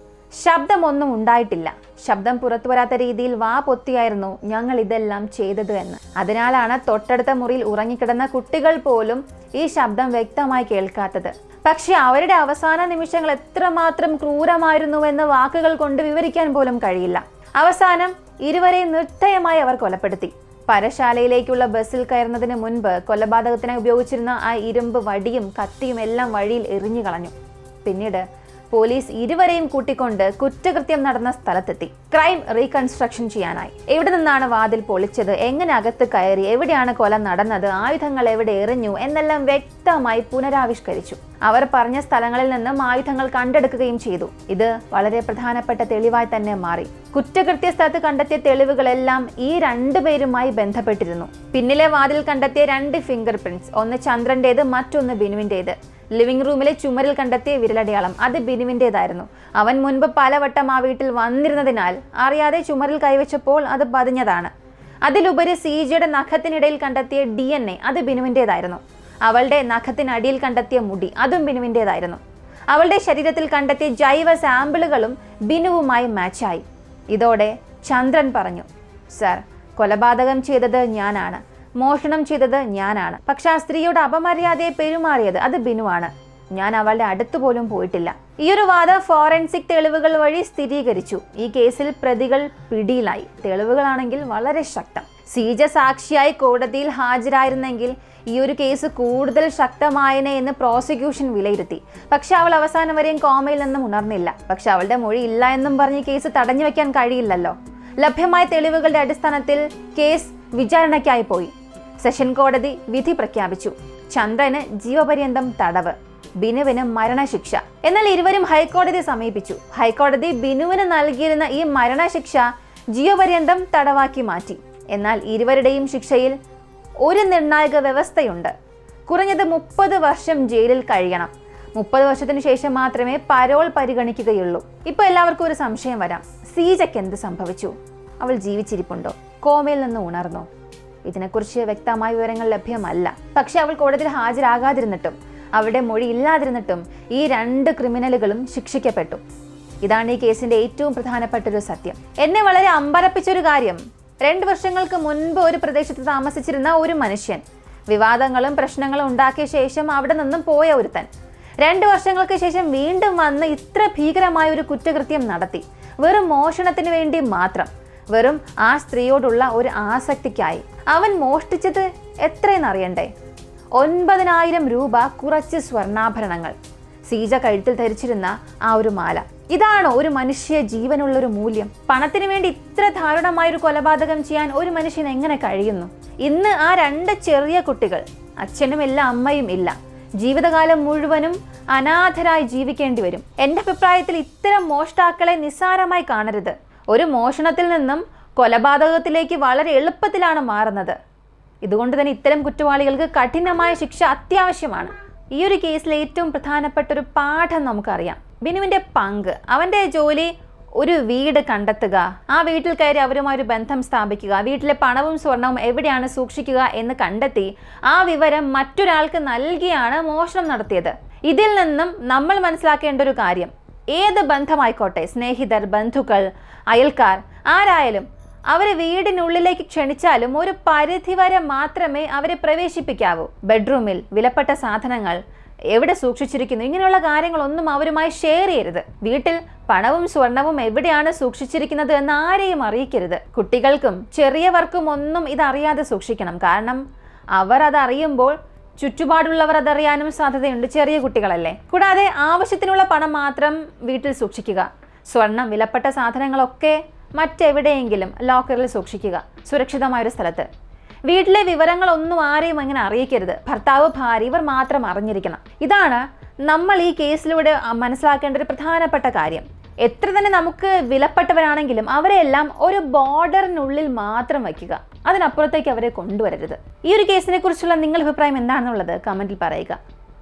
ശബ്ദമൊന്നും ഉണ്ടായിട്ടില്ല. ശബ്ദം പുറത്തു വരാത്ത രീതിയിൽ വാ പൊത്തിയായിരുന്നു ഞങ്ങൾ ഇതെല്ലാം ചെയ്തത് എന്ന്. അതിനാലാണ് തൊട്ടടുത്ത മുറിയിൽ ഉറങ്ങിക്കിടന്ന കുട്ടികൾ പോലും ഈ ശബ്ദം വ്യക്തമായി കേൾക്കാത്തത്. പക്ഷെ അവരുടെ അവസാന നിമിഷങ്ങൾ എത്രമാത്രം ക്രൂരമായിരുന്നുവെന്ന് വാക്കുകൾ കൊണ്ട് വിവരിക്കാൻ പോലും കഴിയില്ല. അവസാനം ഇരുവരെയും നിർദ്ധയമായി അവർ കൊലപ്പെടുത്തി. പരശാലയിലേക്കുള്ള ബസ്സിൽ കയറുന്നതിന് മുൻപ് കൊലപാതകത്തിനായി ഉപയോഗിച്ചിരുന്ന ആ ഇരുമ്പ് വടിയും കത്തിയും എല്ലാം വഴിയിൽ എറിഞ്ഞു കളഞ്ഞു. പിന്നീട് പോലീസ് ഇരുവരെയും കൂട്ടിക്കൊണ്ട് കുറ്റകൃത്യം നടന്ന സ്ഥലത്തെത്തി. ക്രൈം റീകൺസ്ട്രക്ഷൻ ചെയ്യാനായി. എവിടെ നിന്നാണ് വാതിൽ പൊളിച്ചത്, എങ്ങനെ അകത്ത് കയറി, എവിടെയാണ് കൊല നടന്നത്, ആയുധങ്ങൾ എവിടെ എറിഞ്ഞു എന്നെല്ലാം വ്യക്തമായി പുനരാവിഷ്കരിച്ചു. അവർ പറഞ്ഞ സ്ഥലങ്ങളിൽ നിന്നും ആയുധങ്ങൾ കണ്ടെടുക്കുകയും ചെയ്തു. ഇത് വളരെ പ്രധാനപ്പെട്ട തെളിവായി തന്നെ മാറി. കുറ്റകൃത്യ സ്ഥലത്ത് കണ്ടെത്തിയ തെളിവുകളെല്ലാം ഈ 2 പേരുമായി ബന്ധപ്പെട്ടിരുന്നു. പിന്നിലെ വാതിൽ കണ്ടെത്തിയ 2 ഫിംഗർ പ്രിന്റ്സ്, ഒന്ന് ചന്ദ്രന്റേത്, മറ്റൊന്ന് ബിനുവിന്റേത്. ലിവിംഗ് റൂമിലെ ചുമരിൽ കണ്ടെത്തിയ വിരലടയാളം, അത് ബിനുവിന്റേതായിരുന്നു. അവൻ മുൻപ് പലവട്ടം ആ വീട്ടിൽ വന്നിരുന്നതിനാൽ അറിയാതെ ചുമരിൽ കൈവച്ചപ്പോൾ അത് പതിഞ്ഞതാണ്. അതിലുപരി സീജയുടെ നഖത്തിനിടയിൽ കണ്ടെത്തിയ DNA, അത് ബിനുവിന്റേതായിരുന്നു. അവളുടെ നഖത്തിനടിയിൽ കണ്ടെത്തിയ മുടി, അതും ബിനുവിന്റേതായിരുന്നു. അവളുടെ ശരീരത്തിൽ കണ്ടെത്തിയ ജൈവ സാമ്പിളുകളും ബിനുവുമായി മാച്ചായി. ഇതോടെ ചന്ദ്രൻ പറഞ്ഞു, സർ, കൊലപാതകം ചെയ്തത് ഞാനാണ്, മോഷണം ചെയ്തത് ഞാനാണ്. പക്ഷെ ആ സ്ത്രീയോട് അപമര്യാദയെ പെരുമാറിയത് അത് ബിനുവാണ്. ഞാൻ അവളുടെ അടുത്തു പോലും പോയിട്ടില്ല. ഈ ഒരു വാദം ഫോറൻസിക് തെളിവുകൾ വഴി സ്ഥിരീകരിച്ചു. ഈ കേസിൽ പ്രതികൾ പിടിയിലായി. തെളിവുകളാണെങ്കിൽ വളരെ ശക്തം. സീജ സാക്ഷിയായി കോടതിയിൽ ഹാജരായിരുന്നെങ്കിൽ ഈ ഒരു കേസ് കൂടുതൽ ശക്തമായനെ എന്ന് പ്രോസിക്യൂഷൻ വിലയിരുത്തി. പക്ഷെ അവൾ അവസാനം വരെയും കോമയിൽ നിന്നും ഉണർന്നില്ല. പക്ഷെ അവളുടെ മൊഴി ഇല്ല എന്നും പറഞ്ഞ് കേസ് തടഞ്ഞു വെക്കാൻ കഴിയില്ലല്ലോ. ലഭ്യമായ തെളിവുകളുടെ അടിസ്ഥാനത്തിൽ കേസ് വിചാരണയ്ക്കായി പോയി. സെഷൻ കോടതി വിധി പ്രഖ്യാപിച്ചു. ചന്ദ്രന് ജീവപര്യന്തം തടവ്, ബിനുവിന് മരണശിക്ഷ. എന്നാൽ ഇരുവരും ഹൈക്കോടതിയെ സമീപിച്ചു. ഹൈക്കോടതി ബിനുവിന് നൽകിയിരുന്ന ഈ മരണശിക്ഷ ജീവപര്യന്തം തടവാക്കി മാറ്റി. എന്നാൽ ഇരുവരുടെയും ശിക്ഷയിൽ ഒരു നിർണായക വ്യവസ്ഥയുണ്ട്. കുറഞ്ഞത് 30 വർഷം ജയിലിൽ കഴിയണം. 30 വർഷത്തിന് ശേഷം മാത്രമേ പരോൾ പരിഗണിക്കുകയുള്ളൂ. ഇപ്പോൾ എല്ലാവർക്കും ഒരു സംശയം വരാം, സീജയ്ക്ക് എന്ത് സംഭവിച്ചു? അവൾ ജീവിച്ചിരിപ്പുണ്ടോ? കോമയിൽ നിന്ന് ഉണർന്നോ? ഇതിനെക്കുറിച്ച് വ്യക്തമായ വിവരങ്ങൾ ലഭ്യമല്ല. പക്ഷെ അവൾ കോടതിയിൽ ഹാജരാകാതിരുന്നിട്ടും അവരുടെ മൊഴി ഇല്ലാതിരുന്നിട്ടും ഈ 2 ക്രിമിനലുകളും ശിക്ഷിക്കപ്പെട്ടു. ഇതാണ് ഈ കേസിന്റെ ഏറ്റവും പ്രധാനപ്പെട്ട ഒരു സത്യം. എന്നെ വളരെ അമ്പരപ്പിച്ചൊരു കാര്യം, 2 വർഷങ്ങൾക്ക് മുൻപ് ഒരു പ്രദേശത്ത് താമസിച്ചിരുന്ന ഒരു മനുഷ്യൻ വിവാദങ്ങളും പ്രശ്നങ്ങളും ഉണ്ടാക്കിയ ശേഷം അവിടെ നിന്നും പോയ ഒരുത്തൻ 2 വർഷങ്ങൾക്ക് ശേഷം വീണ്ടും വന്ന് ഇത്ര ഭീകരമായ ഒരു കുറ്റകൃത്യം നടത്തി. വെറും മോഷണത്തിന് വേണ്ടി മാത്രം, വെറും ആ സ്ത്രീയോടുള്ള ഒരു ആസക്തിക്കായി. അവൻ മോഷ്ടിച്ചത് എത്രയെന്നറിയണ്ടേ? 9,000 രൂപ, കുറച്ച് സ്വർണ്ണാഭരണങ്ങൾ, സീജ കഴുത്തിൽ ധരിച്ചിരുന്ന ആ ഒരു മാല. ഇതാണോ ഒരു മനുഷ്യ ജീവനുള്ളൊരു മൂല്യം? പണത്തിന് വേണ്ടി ഇത്ര ദാരുണമായൊരു കൊലപാതകം ചെയ്യാൻ ഒരു മനുഷ്യന് എങ്ങനെ കഴിയുന്നു? ഇന്ന് ആ 2 ചെറിയ കുട്ടികൾ, അച്ഛനുമില്ല അമ്മയും ഇല്ല, ജീവിതകാലം മുഴുവനും അനാഥരായി ജീവിക്കേണ്ടി വരും. എൻ്റെ അഭിപ്രായത്തിൽ ഇത്തരം മോഷ്ടാക്കളെ നിസ്സാരമായി കാണരുത്. ഒരു മോഷണത്തിൽ നിന്നും കൊലപാതകത്തിലേക്ക് വളരെ എളുപ്പത്തിലാണ് മാറുന്നത്. ഇതുകൊണ്ട് തന്നെ ഇത്തരം കുറ്റവാളികൾക്ക് കഠിനമായ ശിക്ഷ അത്യാവശ്യമാണ്. ഈ ഒരു കേസിലെ ഏറ്റവും പ്രധാനപ്പെട്ട ഒരു പാഠം നമുക്കറിയാം. ബിനുവിൻ്റെ പങ്ക്, അവൻ്റെ ജോലി ഒരു വീട് കണ്ടെത്തുക, ആ വീട്ടിൽ കയറി അവരുമായി ഒരു ബന്ധം സ്ഥാപിക്കുക, വീട്ടിലെ പണവും സ്വർണവും എവിടെയാണ് സൂക്ഷിക്കുക എന്ന് കണ്ടെത്തി ആ വിവരം മറ്റൊരാൾക്ക് നൽകിയാണ് മോഷണം നടത്തിയത്. ഇതിൽ നിന്നും നമ്മൾ മനസ്സിലാക്കേണ്ട ഒരു കാര്യം, ഏത് ബന്ധമായിക്കോട്ടെ, സ്നേഹിതർ, ബന്ധുക്കൾ, അയൽക്കാർ, ആരായാലും അവരെ വീടിനുള്ളിലേക്ക് ക്ഷണിച്ചാലും ഒരു പരിധിവരെ മാത്രമേ അവരെ പ്രവേശിപ്പിക്കാവൂ. ബെഡ്റൂമിൽ വിലപ്പെട്ട സാധനങ്ങൾ എവിടെ സൂക്ഷിച്ചിരിക്കുന്നു, ഇങ്ങനെയുള്ള കാര്യങ്ങളൊന്നും അവരുമായി ഷെയർ ചെയ്യരുത്. വീട്ടിൽ പണവും സ്വർണവും എവിടെയാണ് സൂക്ഷിച്ചിരിക്കുന്നത് എന്ന് ആരെയും അറിയിക്കരുത്. കുട്ടികൾക്കും ചെറിയവർക്കും ഒന്നും ഇതറിയാതെ സൂക്ഷിക്കണം. കാരണം അവർ അതറിയുമ്പോൾ ചുറ്റുപാടുള്ളവർ അതറിയാനും സാധ്യതയുണ്ട്. ചെറിയ കുട്ടികളല്ലേ. കൂടാതെ ആവശ്യത്തിനുള്ള പണം മാത്രം വീട്ടിൽ സൂക്ഷിക്കുക. സ്വർണം, വിലപ്പെട്ട സാധനങ്ങളൊക്കെ മറ്റെവിടെയെങ്കിലും ലോക്കറിൽ സൂക്ഷിക്കുക, സുരക്ഷിതമായൊരു സ്ഥലത്ത്. വീട്ടിലെ വിവരങ്ങളൊന്നും ആരെയും അങ്ങനെ അറിയിക്കരുത്. ഭർത്താവ്, ഭാര്യ, ഇവർ മാത്രം അറിഞ്ഞിരിക്കണം. ഇതാണ് നമ്മൾ ഈ കേസിലൂടെ മനസ്സിലാക്കേണ്ട ഒരു പ്രധാനപ്പെട്ട കാര്യം. എത്ര തന്നെ നമുക്ക് വിലപ്പെട്ടവരാണെങ്കിലും അവരെല്ലാം ഒരു ബോർഡറിനുള്ളിൽ മാത്രം വയ്ക്കുക, അതിനപ്പുറത്തേക്ക് അവരെ കൊണ്ടുവരരുത്. ഈ ഒരു കേസിനെ കുറിച്ചുള്ള നിങ്ങളുടെ അഭിപ്രായം എന്താണെന്നുള്ളത് കമൻറ്റിൽ പറയുക.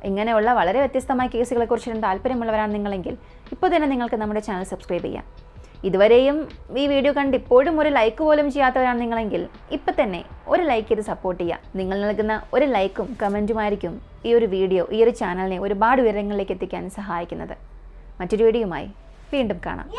ഇങ്ങനെയുള്ള വളരെ വ്യത്യസ്തമായ കേസുകളെക്കുറിച്ച് താല്പര്യമുള്ളവരാണ് നിങ്ങളെങ്കിൽ ഇപ്പോൾ തന്നെ നിങ്ങൾക്ക് നമ്മുടെ ചാനൽ സബ്സ്ക്രൈബ് ചെയ്യാം. ഇതുവരെയും ഈ വീഡിയോ കണ്ട് ഇപ്പോഴും ഒരു ലൈക്ക് പോലും ചെയ്യാത്തവരാണ് നിങ്ങളെങ്കിൽ ഇപ്പം തന്നെ ഒരു ലൈക്ക് ചെയ്ത് സപ്പോർട്ട് ചെയ്യുക. നിങ്ങൾ നൽകുന്ന ഒരു ലൈക്കും കമൻറ്റുമായിരിക്കും ഈ ഒരു വീഡിയോ, ഈ ഒരു ചാനലിനെ ഒരുപാട് ഉയരങ്ങളിലേക്ക് എത്തിക്കാൻ സഹായിക്കുന്നത്. മറ്റൊരു വീഡിയോയുമായി വീണ്ടും കാണാം.